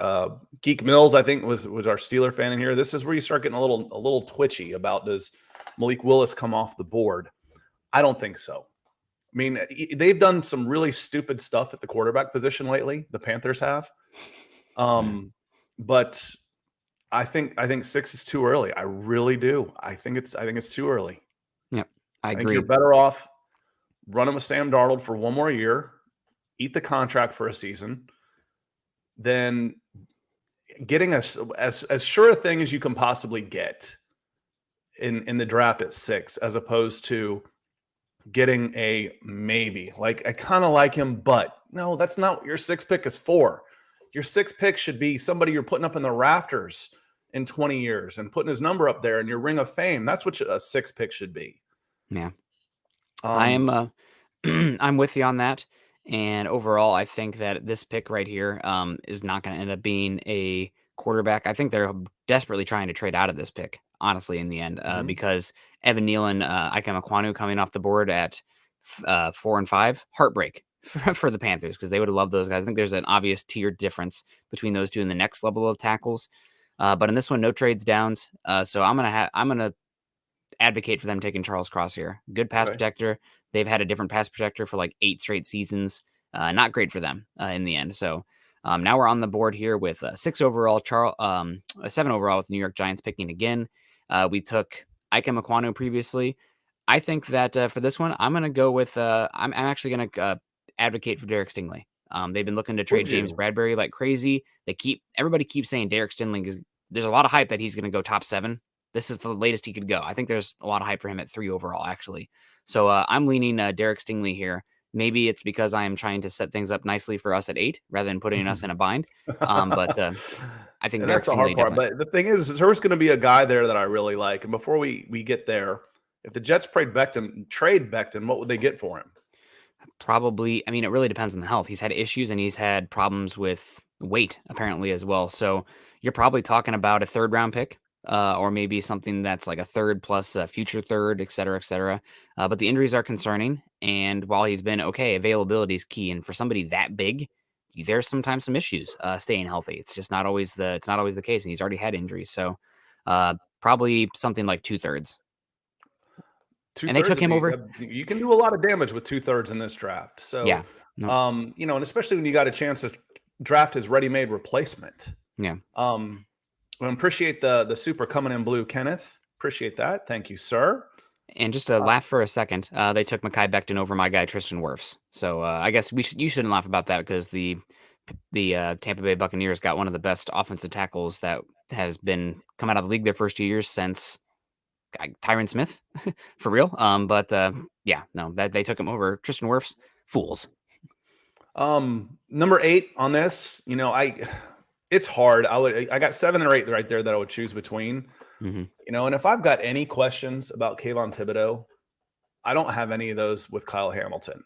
Geek Mills, I think, was our Steeler fan in here. This is where you start getting a little twitchy about, does Malik Willis come off the board? I don't think so. I mean, they've done some really stupid stuff at the quarterback position lately. The Panthers have, but I think 6 is too early. I really do. I think it's too early. Yep, I agree. think you're better off running with Sam Darnold for 1 more year, eat the contract for a season, then getting as sure a thing as you can possibly get in the draft at 6, as opposed to getting a maybe. Like, I kind of like him, but no, that's not what your 6th pick is for. Your 6th pick should be somebody you're putting up in the rafters in 20 years and putting his number up there in your ring of fame. That's what a 6th pick should be. Yeah. I'm with you on that. And overall, I think that this pick right here is not going to end up being a quarterback. I think they're desperately trying to trade out of this pick, honestly, in the end, because Evan Neal and Ike Ekwonu coming off the board at 4 and 5, heartbreak for the Panthers, because they would have loved those guys. I think there's an obvious tier difference between those 2 in the next level of tackles. But in this one, no trades downs. So I'm gonna advocate for them taking Charles Cross here. Good pass protector. They've had a different pass protector for like 8 straight seasons. Not great for them in the end. So now we're on the board here with 6 overall, 7 overall with the New York Giants picking again. We took Ike Ekwonu previously. I think that for this one, I'm going to go with, I'm actually going to advocate for Derek Stingley. They've been looking to trade James Bradbury like crazy. Everybody keeps saying Derek Stingley there's a lot of hype that he's going to go top 7. This is the latest he could go. I think there's a lot of hype for him at 3 overall, actually. So I'm leaning Derek Stingley here. Maybe it's because I am trying to set things up nicely for us at 8 rather than putting us in a bind. But I think Derek Stingley. But the thing is there's going to be a guy there that I really like. And before we get there, if the Jets trade Becton, what would they get for him? Probably, I mean, it really depends on the health. He's had issues and he's had problems with weight apparently as well. So you're probably talking about a third round pick, or maybe something that's like a third plus a future third, et cetera, et cetera. But the injuries are concerning. And while he's been okay, availability is key. And for somebody that big, there's sometimes some issues staying healthy. It's just not always the case. And he's already had injuries. So probably something like 2/3. Two And they thirds. took him over. You can do a lot of damage with 2/3 in this draft. Yeah. So, No, and especially when you got a chance to draft his ready-made replacement. yeah. I appreciate the super coming in blue, Kenneth. Appreciate that. Thank you, sir. And just to laugh for a second, they took Mekhi Becton over my guy Tristan Wirfs. So I guess you shouldn't laugh about that because the Tampa Bay Buccaneers got one of the best offensive tackles that has been come out of the league their first 2 years since Tyron Smith, for real. But yeah, no, that they took him over Tristan Wirfs. Fools. Number 8 on this, it's hard. I got 7 or 8 right there that I would choose between. Mhm. And if I've got any questions about Kayvon Thibodeau, I don't have any of those with Kyle Hamilton.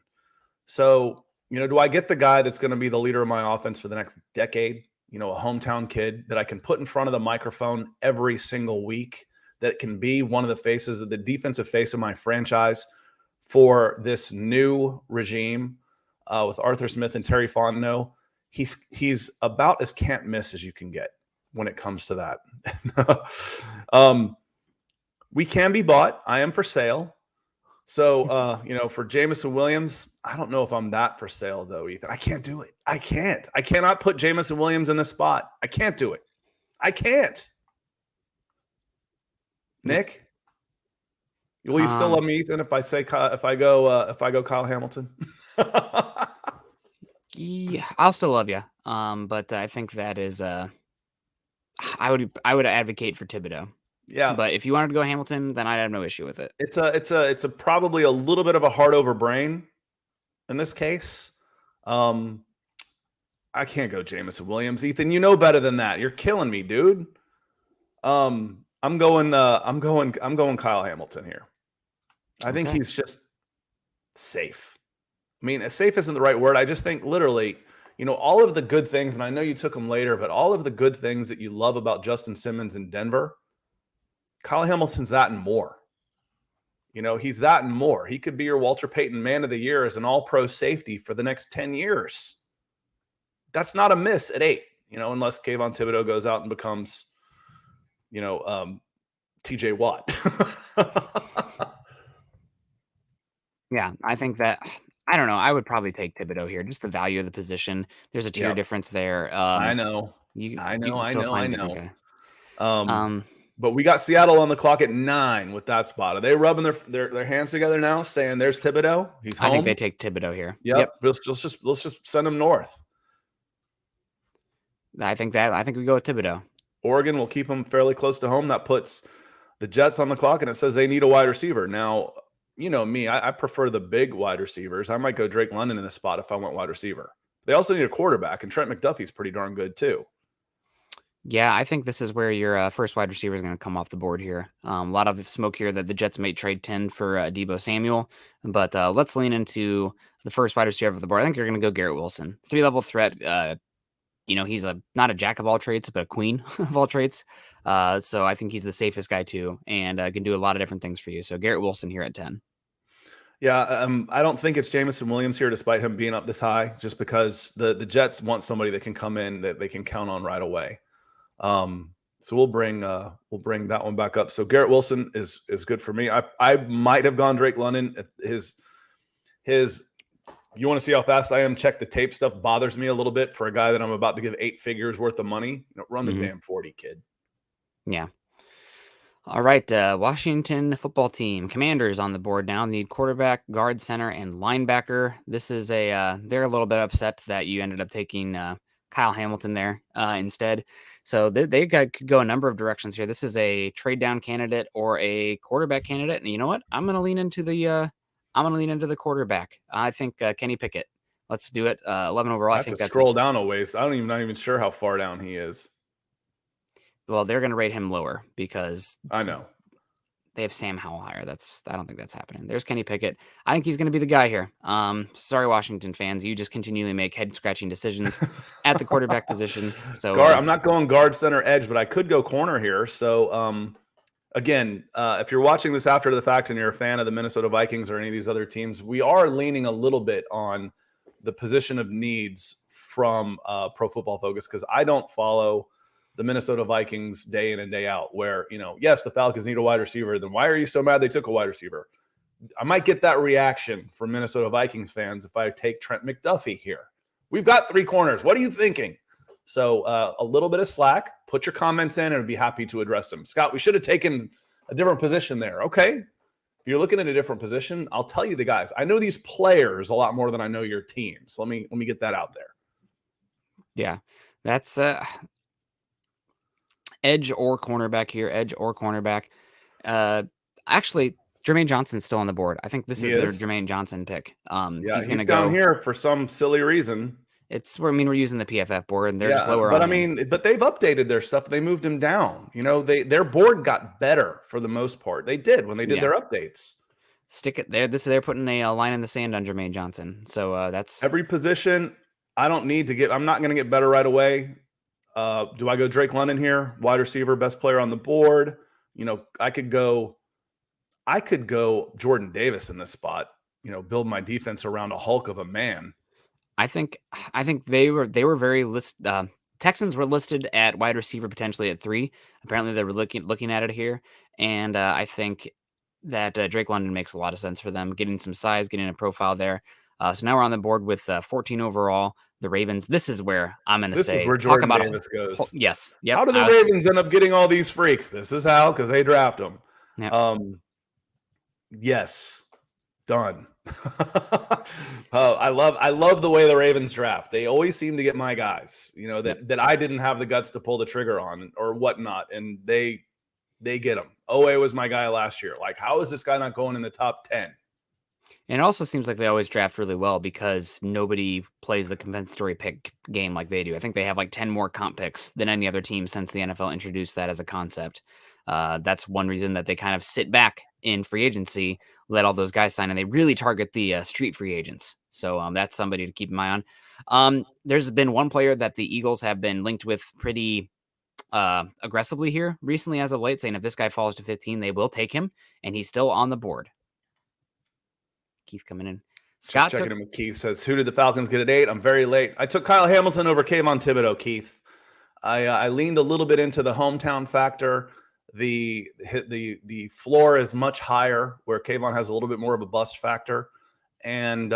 So, do I get the guy that's going to be the leader of my offense for the next decade? A hometown kid that I can put in front of the microphone every single week, that can be one of the faces of the defensive face of my franchise for this new regime with Arthur Smith and Terry Fontenot. He's about as can't miss as you can get when it comes to that. We can be bought. I am for sale. So, for Jameson Williams, I don't know if I'm that for sale though, Ethan. I can't do it. I cannot put Jameson Williams in this spot. I can't do it. I can't. Nick, will you still love me, Ethan, if I go Kyle Hamilton? Yeah, I'll still love you. But I think that is I would advocate for Thibodeau. Yeah, But if you wanted to go Hamilton, then I'd have no issue with it. it's a probably a little bit of a heart over brain in this case. I can't go Jameson Williams, Ethan. You know better than that. You're killing me, dude. I'm going Kyle Hamilton here. I think he's just safe. I mean, safe isn't the right word. I just think literally, all of the good things, and I know you took him later, but all of the good things that you love about Justin Simmons in Denver, Kyle Hamilton's that and more. He's that and more. He could be your Walter Payton Man of the Year as an all-pro safety for the next 10 years. That's not a miss at 8, unless Kayvon Thibodeau goes out and becomes, TJ Watt. Yeah, I think that I don't know. I would probably take Thibodeau here. Just the value of the position. There's a tier difference there. I know. You I can know. still find a different guy. But we got Seattle on the clock at 9 with that spot. Are they rubbing their hands together now, saying there's Thibodeau? He's home. I think they take Thibodeau here. Yep. Let's just send him north. I think we go with Thibodeau. Oregon will keep him fairly close to home. That puts the Jets on the clock, and it says they need a wide receiver. Now, me, I prefer the big wide receivers. I might go Drake London in this spot if I want wide receiver. They also need a quarterback, and Trent McDuffie's pretty darn good too. Yeah, I think this is where your first wide receiver is going to come off the board here. A lot of smoke here that the Jets may trade 10 for Deebo Samuel, but let's lean into the first wide receiver of the board. I think you're going to go Garrett Wilson, 3-level threat. He's not a jack of all trades, but a queen of all trades. So I think he's the safest guy too, and can do a lot of different things for you. So Garrett Wilson here at 10. Yeah, I don't think it's Jameson Williams here, despite him being up this high, just because the Jets want somebody that can come in that they can count on right away. So we'll bring that one back up. So Garrett Wilson is good for me. I might have gone Drake London. His you want to see how fast I am? Check the tape stuff bothers me a little bit for a guy that I'm about to give 8 figures worth of money. Run the damn 40, kid. Yeah. All right, Washington football team. Commanders on the board now. Need quarterback, guard, center, and linebacker. This is they're a little bit upset that you ended up taking Kyle Hamilton there instead. So they could go a number of directions here. This is a trade down candidate or a quarterback candidate. And you know what? I'm going to lean into the quarterback. I think Kenny Pickett. Let's do it. 11 overall. I think that's scroll down a ways. I'm not even sure how far down he is. Well, they're going to rate him lower because I know They have Sam Howell higher. I don't think that's happening. There's Kenny Pickett. I think he's going to be the guy here. Sorry, Washington fans, you just continually make head scratching decisions at the quarterback position. So I'm not going guard, center, edge, but I could go corner here. So again, if you're watching this after the fact and you're a fan of the Minnesota Vikings or any of these other teams, we are leaning a little bit on the position of needs from Pro Football Focus, because I don't follow the Minnesota Vikings day in and day out, where, yes, the Falcons need a wide receiver. Then why are you so mad they took a wide receiver? I might get that reaction from Minnesota Vikings fans if I take Trent McDuffie here. We've got 3 corners. What are you thinking? So a little bit of slack. Put your comments in and I'd be happy to address them. Scott, we should have taken a different position there. Okay. If you're looking at a different position, I'll tell you the guys. I know these players a lot more than I know your team. So let me get that out there. Yeah, that's edge or cornerback here. Edge or cornerback. Actually, Jermaine Johnson's still on the board. I think this is their Jermaine Johnson pick. He's going to go down here for some silly reason. We're using the PFF board, and they're just lower. But but they've updated their stuff. They moved him down. Their board got better for the most part. They did when they did their updates. Stick it there. They're putting a line in the sand on Jermaine Johnson. So that's every position. I'm not going to get better right away. Do I go Drake London here? Wide receiver, best player on the board. I could go Jordan Davis in this spot. Build my defense around a hulk of a man. I think they were very Texans were listed at wide receiver potentially at 3. Apparently they were looking at it here, and I think that Drake London makes a lot of sense for them, getting some size, getting a profile there. So now we're on the board with 14 overall. The Ravens. This is where I'm going to say. This is where Jordan Davis goes. Yes. Yep. How do the Ravens end up getting all these freaks? This is how, because they draft them. Yep. Yes. Done. I love the way the Ravens draft. They always seem to get my guys, that I didn't have the guts to pull the trigger on or whatnot. And they get them. Owe was my guy last year. Like, how is this guy not going in the top 10? And it also seems like they always draft really well because nobody plays the compensatory pick game like they do. I think they have like 10 more comp picks than any other team since the NFL introduced that as a concept. That's one reason that they kind of sit back in free agency, let all those guys sign, and they really target the street free agents. So that's somebody to keep an eye on. There's been one player that the Eagles have been linked with pretty aggressively here recently as of late, saying if this guy falls to 15, they will take him, and he's still on the board. Keith coming in. Scott checking in with Keith says, who did the Falcons get at 8? I'm very late. I took Kyle Hamilton over Kayvon Thibodeau, Keith. I leaned a little bit into the hometown factor. The floor is much higher, where Kayvon has a little bit more of a bust factor. And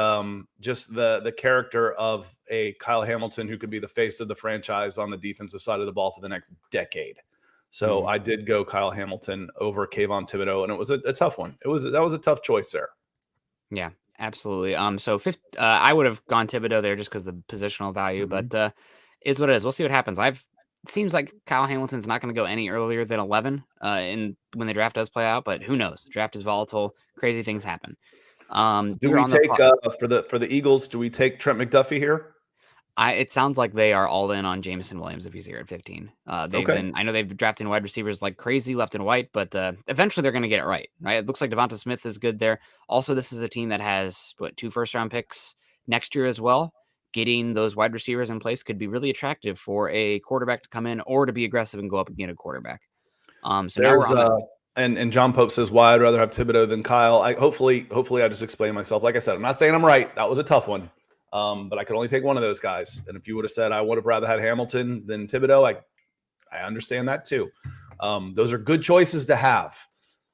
just the character of a Kyle Hamilton who could be the face of the franchise on the defensive side of the ball for the next decade. So I did go Kyle Hamilton over Kayvon Thibodeau, and it was a tough one. That was a tough choice there. Yeah, absolutely. So I would have gone Thibodeau there just because the positional value, but is what it is. We'll see what happens. It seems like Kyle Hamilton's not going to go any earlier than 11 when the draft does play out, but who knows? The draft is volatile. Crazy things happen. Do we take for the Eagles? Do we take Trent McDuffie here? It sounds like they are all in on Jameson Williams if he's here at 15. I know they've drafted wide receivers like crazy left and right, but eventually they're going to get it right. It looks like Devonta Smith is good there. Also, this is a team that has 2 first-round picks next year as well. Getting those wide receivers in place could be really attractive for a quarterback to come in or to be aggressive and go up and get a quarterback. So now we're on and John Pope says, why I'd rather have Thibodeau than Kyle. Hopefully I just explained myself. Like I said, I'm not saying I'm right. That was a tough one. But I could only take one of those guys. And if you would have said I would have rather had Hamilton than Thibodeau, I understand that too. Those are good choices to have.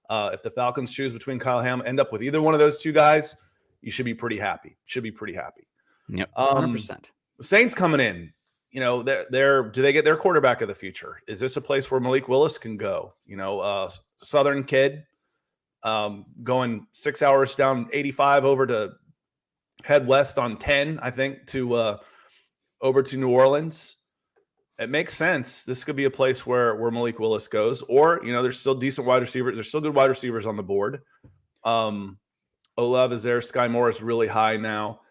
If the Falcons choose between Kyle Ham, end up with either one of those 2 guys, you should be pretty happy. Yep, 100%. Saints coming in. Do they get their quarterback of the future? Is this a place where Malik Willis can go? Southern kid going 6 hours down 85 over to head west on 10, I think, to over to New Orleans. It makes sense. This could be a place where Malik Willis goes, or there's still decent wide receivers. There's still good wide receivers on the board. Olav is there. Sky Moore is really high now,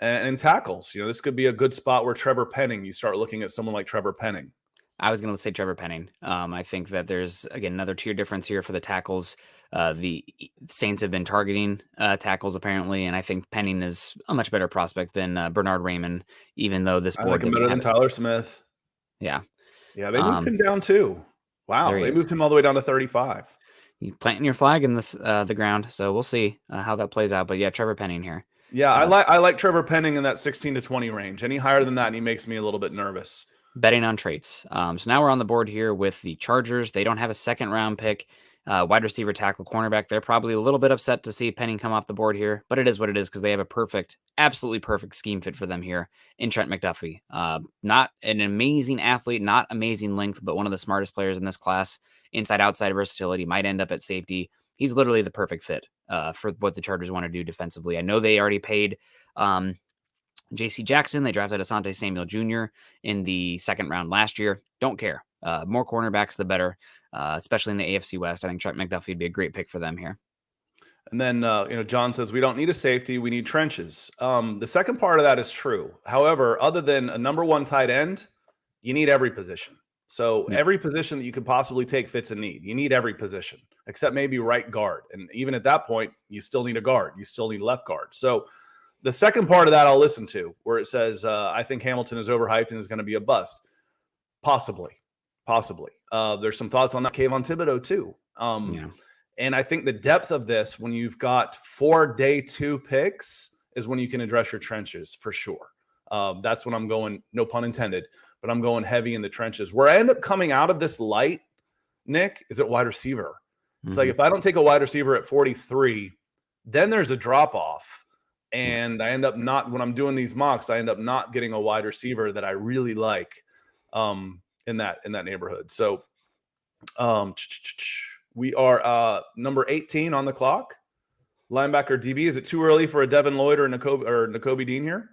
and tackles. This could be a good spot where Trevor Penning. You start looking at someone like Trevor Penning. I was going to say Trevor Penning. I think that there's, again, another tier difference here for the tackles. The Saints have been targeting tackles apparently, and I think Penning is a much better prospect than Bernard Raymond, even though this I board like him doesn't better have than it. Tyler Smith. Yeah. Yeah, they moved him down too. There Wow, he they is. moved him all the way down to 35. You planting your flag in this the ground, so we'll see how that plays out. But yeah, Trevor Penning here. Yeah, I like Trevor Penning in that 16 to 20 range. Any higher than that, and he makes me a little bit nervous. Betting on traits. So now we're on the board here with the Chargers. They don't have a second round pick. Wide receiver, tackle, cornerback. They're probably a little bit upset to see Penning come off the board here, but it is what it is because they have a perfect, absolutely perfect scheme fit for them here in Trent McDuffie. Not an amazing athlete, not amazing length, but one of the smartest players in this class. Inside outside versatility, might end up at safety. He's literally the perfect fit for what the Chargers want to do defensively. I know they already paid J.C. Jackson. They drafted Asante Samuel Jr. in the second round last year. Don't care. More cornerbacks, the better, especially in the AFC West. I think Trent McDuffie would be a great pick for them here. And then, John says, we don't need a safety. We need trenches. The second part of that is true. However, other than a number one tight end, you need every position. So every position that you could possibly take fits a need. You need every position, except maybe right guard. And even at that point, you still need a guard. You still need left guard. So the second part of that I'll listen to, where it says, I think Hamilton is overhyped and is going to be a bust. Possibly. There's some thoughts on that Kayvon Thibodeau too. And I think the depth of this, when you've got 4 day 2 picks, is when you can address your trenches for sure. That's when I'm going, no pun intended, but I'm going heavy in the trenches. Where I end up coming out of this light, Nick, is at wide receiver. It's like if I don't take a wide receiver at 43, then there's a drop off. And I end up not, when I'm doing these mocks, I end up not getting a wide receiver that I really like in that neighborhood. So we are number 18 on the clock. Linebacker DB. Is it too early for a Devin Lloyd or Nakobe Dean here?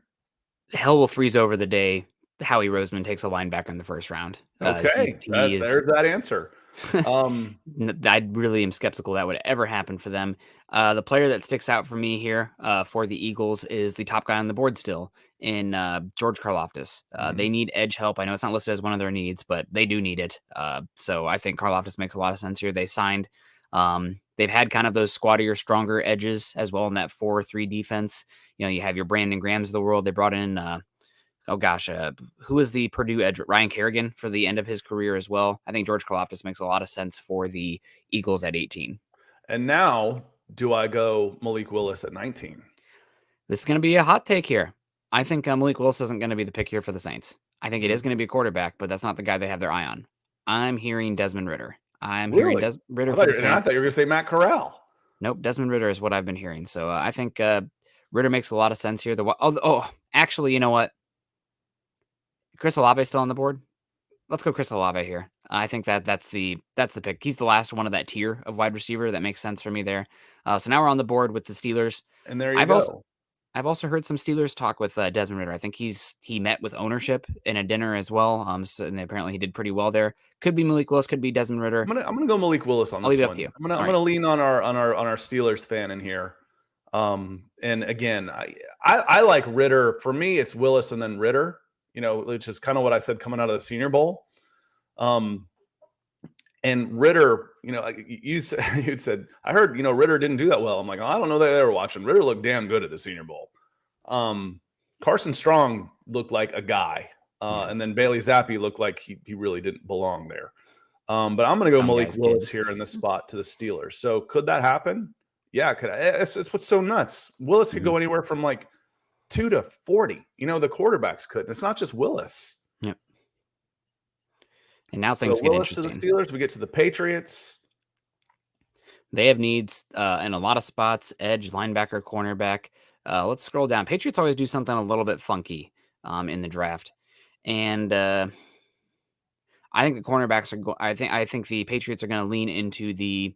Hell will freeze over the day Howie Roseman takes a linebacker in the first round. Okay, there's that answer. I really am skeptical that would ever happen for them. The player that sticks out for me here for the Eagles is the top guy on the board still in George Karlaftis. They need edge help. I know it's not listed as one of their needs, but they do need it. So I think Karlaftis makes a lot of sense here. They signed. They've had kind of those squattier, stronger edges as well in that 4-3 defense. You have your Brandon Grahams of the world. They brought in who is the Purdue edge? Ryan Kerrigan for the end of his career as well. I think George Karlaftis makes a lot of sense for the Eagles at 18. And now, do I go Malik Willis at 19? This is going to be a hot take here. I think Malik Willis isn't going to be the pick here for the Saints. I think it is going to be a quarterback, but that's not the guy they have their eye on. I'm hearing Desmond Ridder. Hearing Ridder for the Saints. I thought you were going to say Matt Corral. Nope, Desmond Ridder is what I've been hearing. So I think Ridder makes a lot of sense here. Actually, you know what? Chris Olave still on the board. Let's go Chris Olave here. I think that's the pick. He's the last one of that tier of wide receiver. That makes sense for me there. So now we're on the board with the Steelers. And there you go. I've also heard some Steelers talk with Desmond Ridder. I think he met with ownership in a dinner as well. And apparently he did pretty well there. Could be Malik Willis. Could be Desmond Ridder. I'm gonna go Malik Willis on this one. I'll leave it up to you. I'm gonna lean on our Steelers fan in here. And again, I like Ridder. For me, it's Willis and then Ridder. Which is kind of what I said coming out of the Senior Bowl. And Ridder, you said, I heard, Ridder didn't do that well. I'm like, I don't know that they were watching. Ridder looked damn good at the Senior Bowl. Carson Strong looked like a guy. And then Bailey Zappi looked like he really didn't belong there. But I'm going to go Malik Willis here in this spot to the Steelers. So could that happen? Yeah, could. It's what's so nuts. Willis could go anywhere from like 2 to 40. The quarterbacks couldn't. It's not just Willis. Yep. And now things get Willis interesting. To the Steelers, we get to the Patriots. They have needs in a lot of spots: edge, linebacker, cornerback. Let's scroll down. Patriots always do something a little bit funky in the draft, and I think the cornerbacks are. I think the Patriots are going to lean into the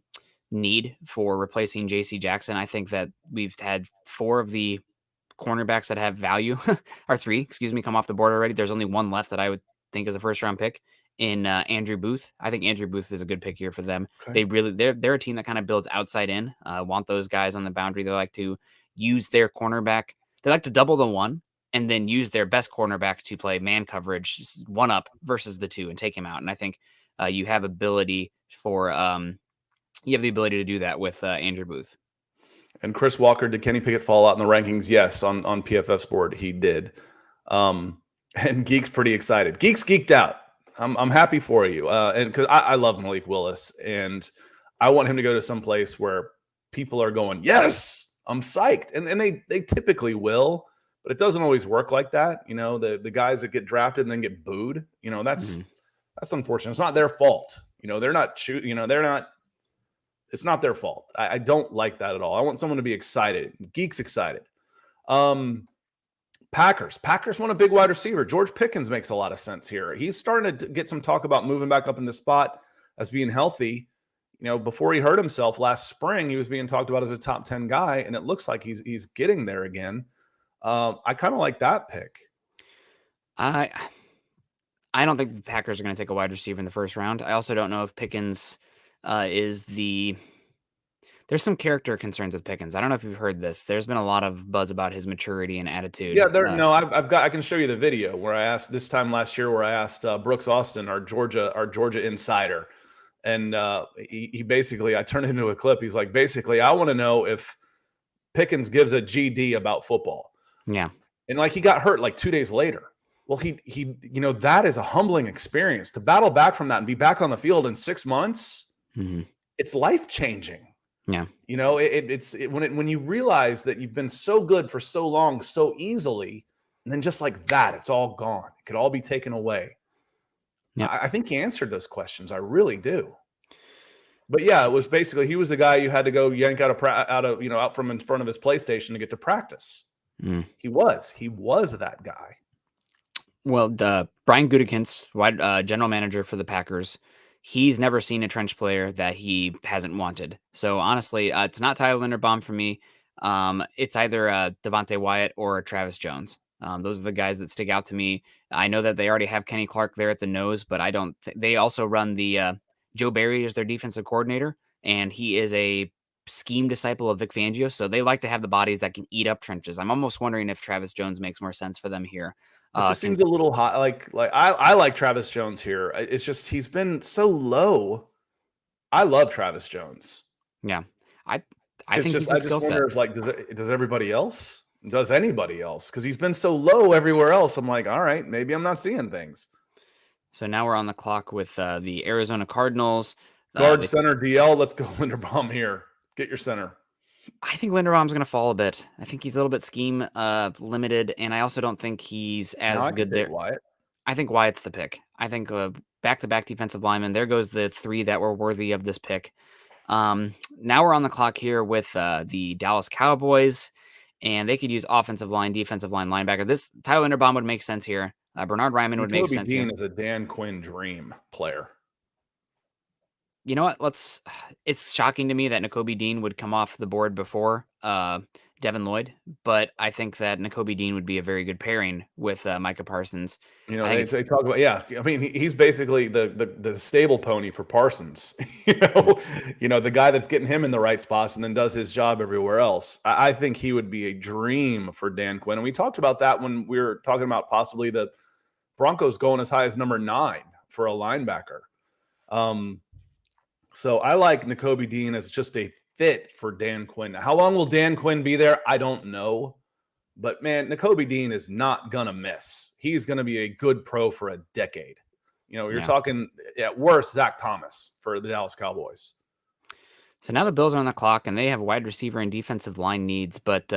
need for replacing J.C. Jackson. I think that we've had 4 of the cornerbacks that have value, or 3, come off the board already. There's only one left that I would think is a first round pick in Andrew Booth. I think Andrew Booth is a good pick here for them. Okay. They're a team that kind of builds outside in. Want those guys on the boundary. They like to use their cornerback. They like to double the 1 and then use their best cornerback to play man coverage 1 up versus the 2 and take him out. And I think you have ability for you have the ability to do that with Andrew Booth. And Chris Walker, did Kenny Pickett fall out in the rankings? Yes, on PFF's board, he did. And Geek's pretty excited. Geek's geeked out. I'm happy for you. And because I love Malik Willis, and I want him to go to some place where people are going, yes, I'm psyched. And they typically will, but it doesn't always work like that. You know, the guys that get drafted and then get booed, you know, that's unfortunate. It's not their fault. You know, they're not shooting, you know, it's not their fault. I don't like that at all. I want someone to be excited. Geek's excited. Packers want a big wide receiver. George Pickens makes a lot of sense here. He's starting to get some talk about moving back up in the spot as being healthy. You know, before he hurt himself last spring, he was being talked about as a top 10 guy, and it looks like he's getting there again. I kind of like that pick. I don't think the Packers are going to take a wide receiver in the first round. I also don't know if Pickens is the... There's some character concerns with Pickens. I don't know if you've heard this. There's been a lot of buzz about his maturity and attitude. Yeah, I can show you the video where I asked this time last year where I asked Brooks Austin, our Georgia insider, and he basically, I turned it into a clip. He's like, basically, I want to know if Pickens gives a GD about football. Yeah, and like he got hurt like 2 days later. Well, he you know, that is a humbling experience to battle back from that and be back on the field in 6 months. It's life changing. Yeah. You know, it's when you realize that you've been so good for so long, so easily, and then just like that, it's all gone. It could all be taken away. Yeah. I think he answered those questions. I really do. But yeah, it was basically, he was the guy you had to go yank out from in front of his PlayStation to get to practice. He was that guy. Well, Brian Gutekunst, general manager for the Packers, he's never seen a trench player that he hasn't wanted. So honestly, it's not Tyler Linderbaum for me. It's either Devontae Wyatt or Travis Jones. Those are the guys that stick out to me. I know that they already have Kenny Clark there at the nose, but I don't. They also run the Joe Barry as their defensive coordinator, and he is a scheme disciple of Vic Fangio. So they like to have the bodies that can eat up trenches. I'm almost wondering if Travis Jones makes more sense for them here. It just seems a little high. Like I like Travis Jones here. It's just he's been so low. I love Travis Jones. Yeah, I think he's a skill set. Like, does everybody else? Does anybody else? Because he's been so low everywhere else. I'm like, all right, maybe I'm not seeing things. So now we're on the clock with the Arizona Cardinals. Guard, center, DL. Let's go Linderbaum here. Get your center. I think Linderbaum's going to fall a bit. I think he's a little bit scheme limited, and I also don't think he's as good there. Wyatt. I think Wyatt's the pick. I think back-to-back defensive linemen. There goes the three that were worthy of this pick. Now we're on the clock here with the Dallas Cowboys, and they could use offensive line, defensive line, linebacker. This Tyler Linderbaum would make sense here. Bernard Ryman would make sense here. Dean is a Dan Quinn dream player. You know what? It's shocking to me that Nakobe Dean would come off the board before Devin Lloyd, but I think that Nakobe Dean would be a very good pairing with Micah Parsons. You know, they talk about, yeah. I mean, he's basically the stable pony for Parsons. You know, the guy that's getting him in the right spots and then does his job everywhere else. I think he would be a dream for Dan Quinn, and we talked about that when we were talking about possibly the Broncos going as high as number 9 for a linebacker. So I like Nakobe Dean as just a fit for Dan Quinn. How long will Dan Quinn be there? I don't know. But, man, Nakobe Dean is not going to miss. He's going to be a good pro for a decade. You know, you're talking, at worst, Zach Thomas for the Dallas Cowboys. So now the Bills are on the clock, and they have wide receiver and defensive line needs. But,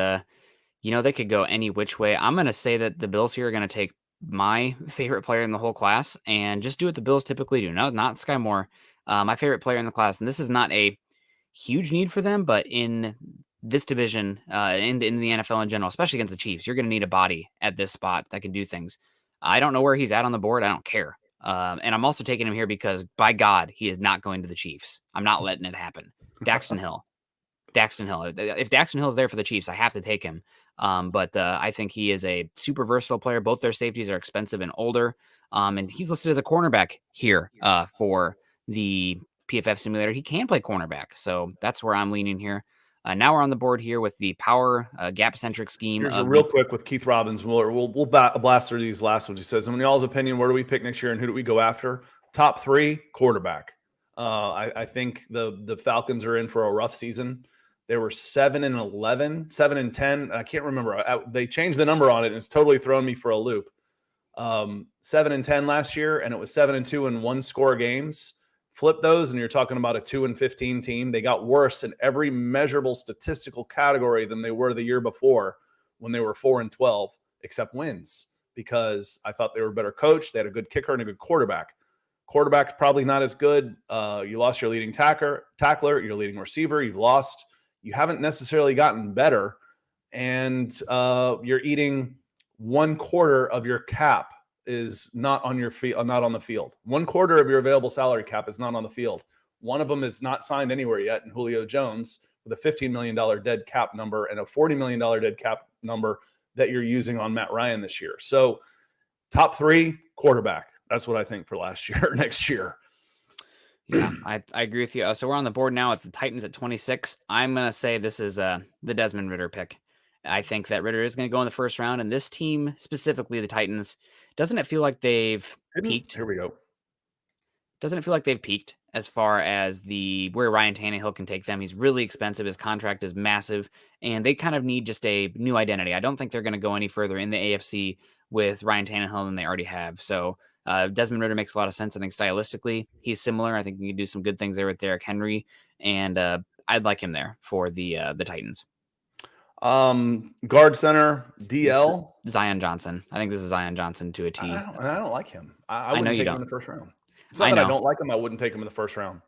you know, they could go any which way. I'm going to say that the Bills here are going to take my favorite player in the whole class and just do what the Bills typically do. No, not Sky Moore. My favorite player in the class, and this is not a huge need for them, but in this division, in the NFL in general, especially against the Chiefs, you're going to need a body at this spot that can do things. I don't know where he's at on the board. I don't care. And I'm also taking him here because, by God, he is not going to the Chiefs. I'm not letting it happen. Daxton Hill. If Daxton Hill is there for the Chiefs, I have to take him. But I think he is a super versatile player. Both their safeties are expensive and older. And he's listed as a cornerback here for the PFF simulator. He can play cornerback. So that's where I'm leaning here. Now we're on the board here with the power gap-centric scheme. Here's a real quick with Keith Robbins. We'll blast through these last ones. He says, in y'all's opinion, where do we pick next year and who do we go after? Top 3, quarterback. I think the Falcons are in for a rough season. They were 7-11, 7-10. I can't remember. They changed the number on it, and it's totally thrown me for a loop. 7-10 last year, and it was 7-2 in one-score games. Flip those, and you're talking about a 2-15 team. They got worse in every measurable statistical category than they were the year before when they were 4-12, except wins, because I thought they were better coached. They had a good kicker and a good quarterback. Quarterback's probably not as good. You lost your leading tackler, your leading receiver. You've lost. You haven't necessarily gotten better, and you're eating 1/4 of your cap is not on your not on the field. 1/4 of your available salary cap is not on the field. One of them is not signed anywhere yet, in Julio Jones, with a $15 million dead cap number and a $40 million dead cap number that you're using on Matt Ryan this year. So top 3, quarterback. That's what I think for next year. Yeah, I agree with you. So we're on the board now with the Titans at 26. I'm going to say this is the Desmond Ridder pick. I think that Ridder is going to go in the first round, and this team, specifically the Titans, doesn't it feel like they've peaked? Here we go. Doesn't it feel like they've peaked as far as where Ryan Tannehill can take them? He's really expensive. His contract is massive, and they kind of need just a new identity. I don't think they're going to go any further in the AFC with Ryan Tannehill than they already have. So Desmond Ridder makes a lot of sense. I think stylistically, he's similar. I think you can do some good things there with Derrick Henry, and I'd like him there for the Titans. Guard center, DL. Zion Johnson. I think this is Zion Johnson to a T. I don't like him. I wouldn't take him in the first round. It's not that I don't like him. I wouldn't take him in the first round.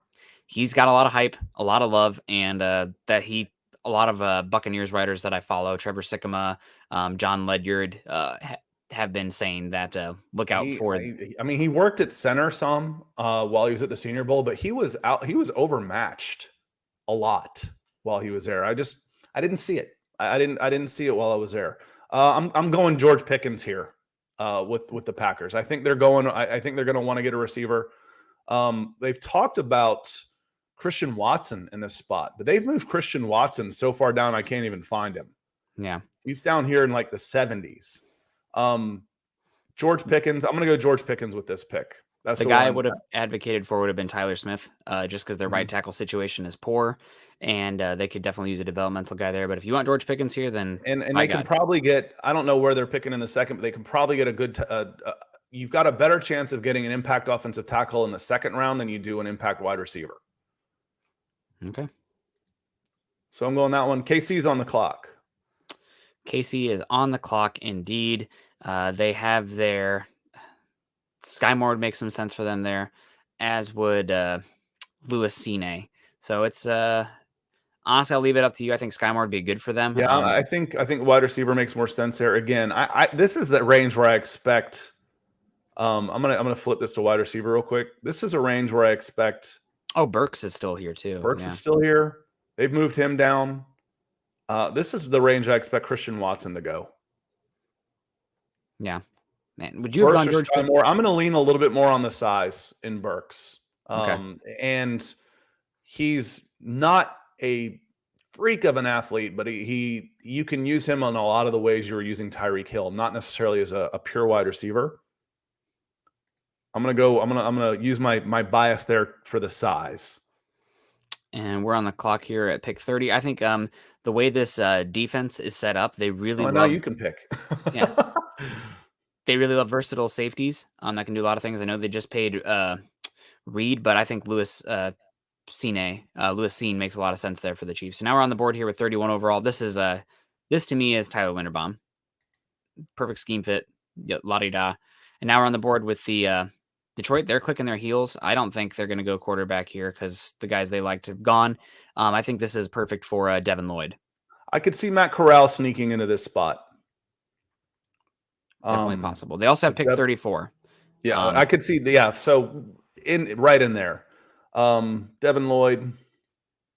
He's got a lot of hype, a lot of love, and a lot of Buccaneers writers that I follow, Trevor Sikkema, John Ledyard, have been saying that look out for. I mean, he worked at center some while he was at the Senior Bowl, but he was overmatched a lot while he was there. I didn't see it. I didn't see it while I was there. I'm going George Pickens here with the Packers. I think they're going. I think they're going to want to get a receiver. They've talked about Christian Watson in this spot, but they've moved Christian Watson so far down I can't even find him. Yeah, he's down here in like the 70s. George Pickens. I'm going to go George Pickens with this pick. That's the guy I would have advocated for would have been Tyler Smith, just because their right tackle situation is poor, and they could definitely use a developmental guy there. But if you want George Pickens here, then and they can probably get. I don't know where they're picking in the second, but they can probably get a good. You've got a better chance of getting an impact offensive tackle in the second round than you do an impact wide receiver. Okay. So I'm going that one. KC's on the clock. KC is on the clock indeed. They have their. Sky Moore would make some sense for them there, as would Louis Cine. So it's honestly, I'll leave it up to you. I think Sky Moore would be good for them. Yeah, I think wide receiver makes more sense there. Again, this is that range where I expect. I'm gonna flip this to wide receiver real quick. This is a range where I expect. Oh, Burks is still here too. Burks is still here. They've moved him down. This is the range I expect Christian Watson to go. Yeah. Man, would you have gone George Moore? I'm going to lean a little bit more on the size in Burks. And he's not a freak of an athlete, but you can use him in a lot of the ways you were using Tyreek Hill, not necessarily as a pure wide receiver. I'm going to use my bias there for the size. And we're on the clock here at pick 30. I think the way this defense is set up, they really love. Now you can pick. Yeah. They really love versatile safeties that can do a lot of things. I know they just paid Reed, but I think Louis Cine makes a lot of sense there for the Chiefs. So now we're on the board here with 31 overall. This to me is Tyler Linderbaum. Perfect scheme fit, la-di-da. And now we're on the board with the Detroit. They're clicking their heels. I don't think they're going to go quarterback here because the guys they liked have gone. I think this is perfect for Devin Lloyd. I could see Matt Corral sneaking into this spot. Definitely possible. They also have pick 34. Yeah, I could see. So right in there. Devin Lloyd,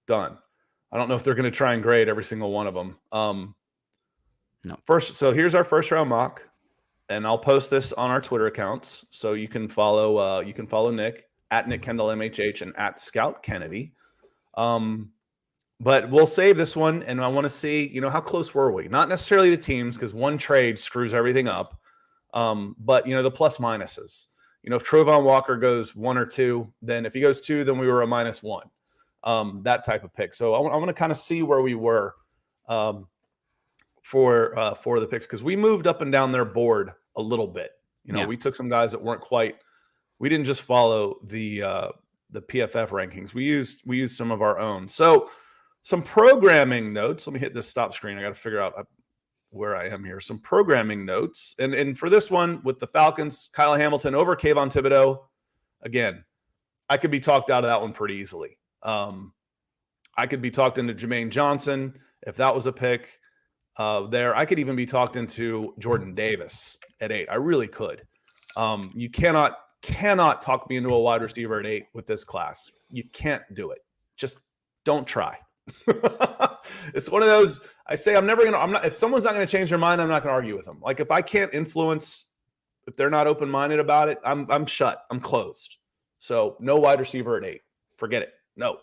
done. I don't know if they're going to try and grade every single one of them. No. So here's our first round mock, and I'll post this on our Twitter accounts, so you can follow. You can follow Nick at Nick Kendall MHH and at Scout Kennedy. But we'll save this one, and I want to see, how close were we? Not necessarily the teams, because one trade screws everything up. But the plus minuses. If Trayvon Walker goes 1 or 2, then if he goes 2, then we were a -1. That type of pick. So I want to kind of see where we were for the picks, because we moved up and down their board a little bit. We took some guys that weren't quite. We didn't just follow the PFF rankings. We used some of our own. So some programming notes. Let me hit this stop screen. I got to figure out where I am here. Some programming notes. And for this one with the Falcons, Kyle Hamilton over Kayvon Thibodeau. Again, I could be talked out of that one pretty easily. I could be talked into Jermaine Johnson if that was a pick there. I could even be talked into Jordan Davis at 8. I really could. You cannot talk me into a wide receiver at 8 with this class. You can't do it. Just don't try. It's one of those, I say if someone's not going to change their mind, I'm not going to argue with them. Like if I can't influence, if they're not open-minded about it, I'm shut. I'm closed. So no wide receiver at 8. Forget it. No.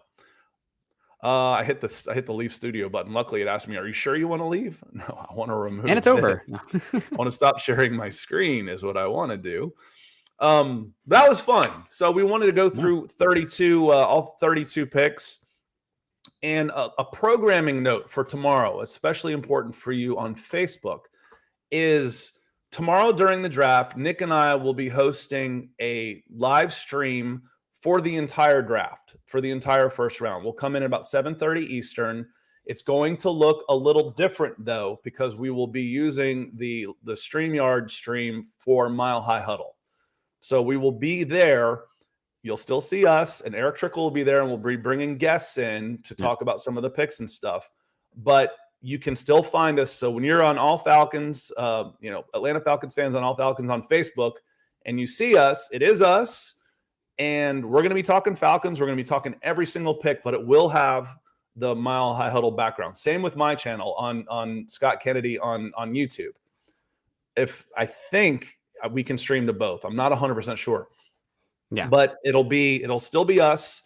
I hit the leave studio button. Luckily it asked me, are you sure you want to leave? No, I want to remove and it's over. I want to stop sharing my screen is what I want to do. That was fun. So we wanted to go through 32, all 32 picks. And a programming note for tomorrow, especially important for you on Facebook, is tomorrow during the draft, Nick and I will be hosting a live stream for the entire draft, for the entire first round. We'll come in at about 7:30 Eastern. It's going to look a little different, though, because we will be using the StreamYard stream for Mile High Huddle. So we will be there. You'll still see us, and Eric Trickle will be there, and we'll be bringing guests in to talk about some of the picks and stuff. But you can still find us. So when you're on All Falcons, Atlanta Falcons fans on All Falcons on Facebook, and you see us, it is us, and we're going to be talking Falcons. We're going to be talking every single pick, but it will have the Mile High Huddle background. Same with my channel on Scott Kennedy on YouTube. If I think we can stream to both. I'm not 100% sure. Yeah, but it'll still be us.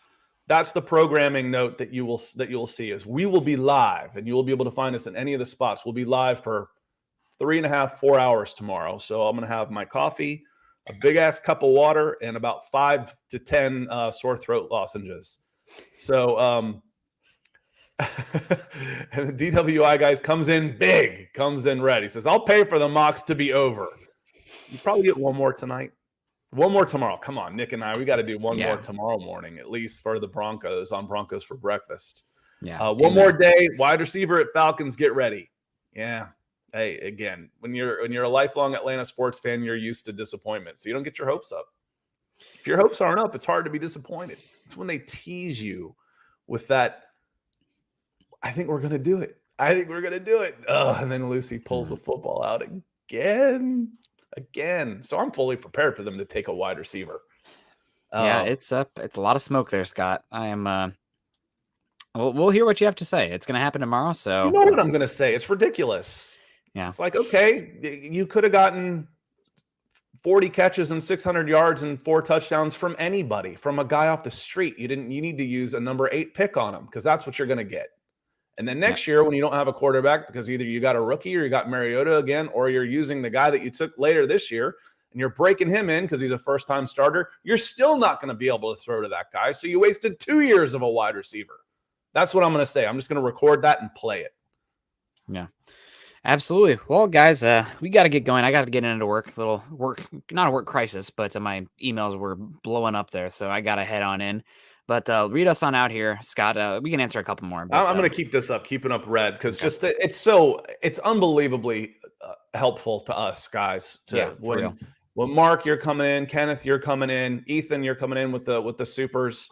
That's the programming note that you will see is we will be live, and you will be able to find us in any of the spots. We'll be live for 3.5, 4 hours tomorrow. So I'm going to have my coffee, a big ass cup of water, and about 5 to 10 sore throat lozenges. So and the DWI guys comes in red. He says, "I'll pay for the mocks to be over." You probably get one more tonight. One more tomorrow. Come on, Nick and I. We got to do one more tomorrow morning, at least for the Broncos on Broncos for Breakfast. Yeah. One more day. Wide receiver at Falcons. Get ready. Yeah. Hey, again, when you're a lifelong Atlanta sports fan, you're used to disappointment, so you don't get your hopes up. If your hopes aren't up, it's hard to be disappointed. It's when they tease you with that. I think we're gonna do it. And then Lucy pulls the football out again. So I'm fully prepared for them to take a wide receiver. It's a lot of smoke there, Scott. I am. We'll hear what you have to say. It's going to happen tomorrow. So you know what I'm going to say. It's ridiculous. Yeah, it's like, okay, you could have gotten 40 catches and 600 yards and 4 touchdowns from anybody, from a guy off the street. You need to use a number 8 pick on him, because that's what you're going to get. And then next year, when you don't have a quarterback, because either you got a rookie or you got Mariota again, or you're using the guy that you took later this year and you're breaking him in because he's a first-time starter, you're still not going to be able to throw to that guy. So you wasted 2 years of a wide receiver. That's what I'm going to say. I'm just going to record that and play it. Yeah, absolutely. Well, guys, we got to get going. I got to get into work. Not a work crisis, but my emails were blowing up there, so I got to head on in. But read us on out here, Scott. We can answer a couple more. But, I'm going to keep this up, keeping up red, because it's unbelievably helpful to us guys. When Mark, you're coming in, Kenneth, you're coming in, Ethan, you're coming in with the supers.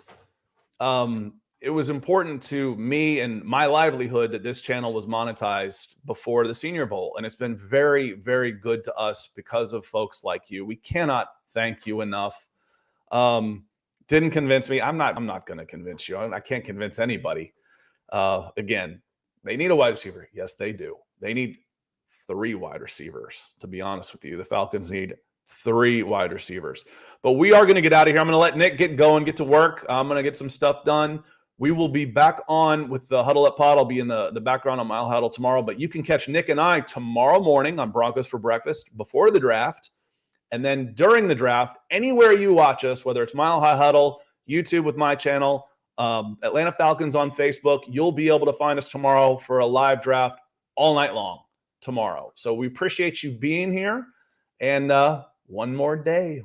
It was important to me and my livelihood that this channel was monetized before the Senior Bowl, and it's been very, very good to us because of folks like you. We cannot thank you enough. Didn't convince me. I'm not going to convince you. I can't convince anybody. Again, they need a wide receiver. Yes, they do. They need 3 wide receivers, to be honest with you. The Falcons need 3 wide receivers. But we are going to get out of here. I'm going to let Nick get going, get to work. I'm going to get some stuff done. We will be back on with the Huddle Up Pod. I'll be in the background on Mile Huddle tomorrow. But you can catch Nick and I tomorrow morning on Broncos for Breakfast before the draft. And then during the draft, anywhere you watch us, whether it's Mile High Huddle, YouTube with my channel, Atlanta Falcons on Facebook, you'll be able to find us tomorrow for a live draft all night long tomorrow. So we appreciate you being here. And one more day.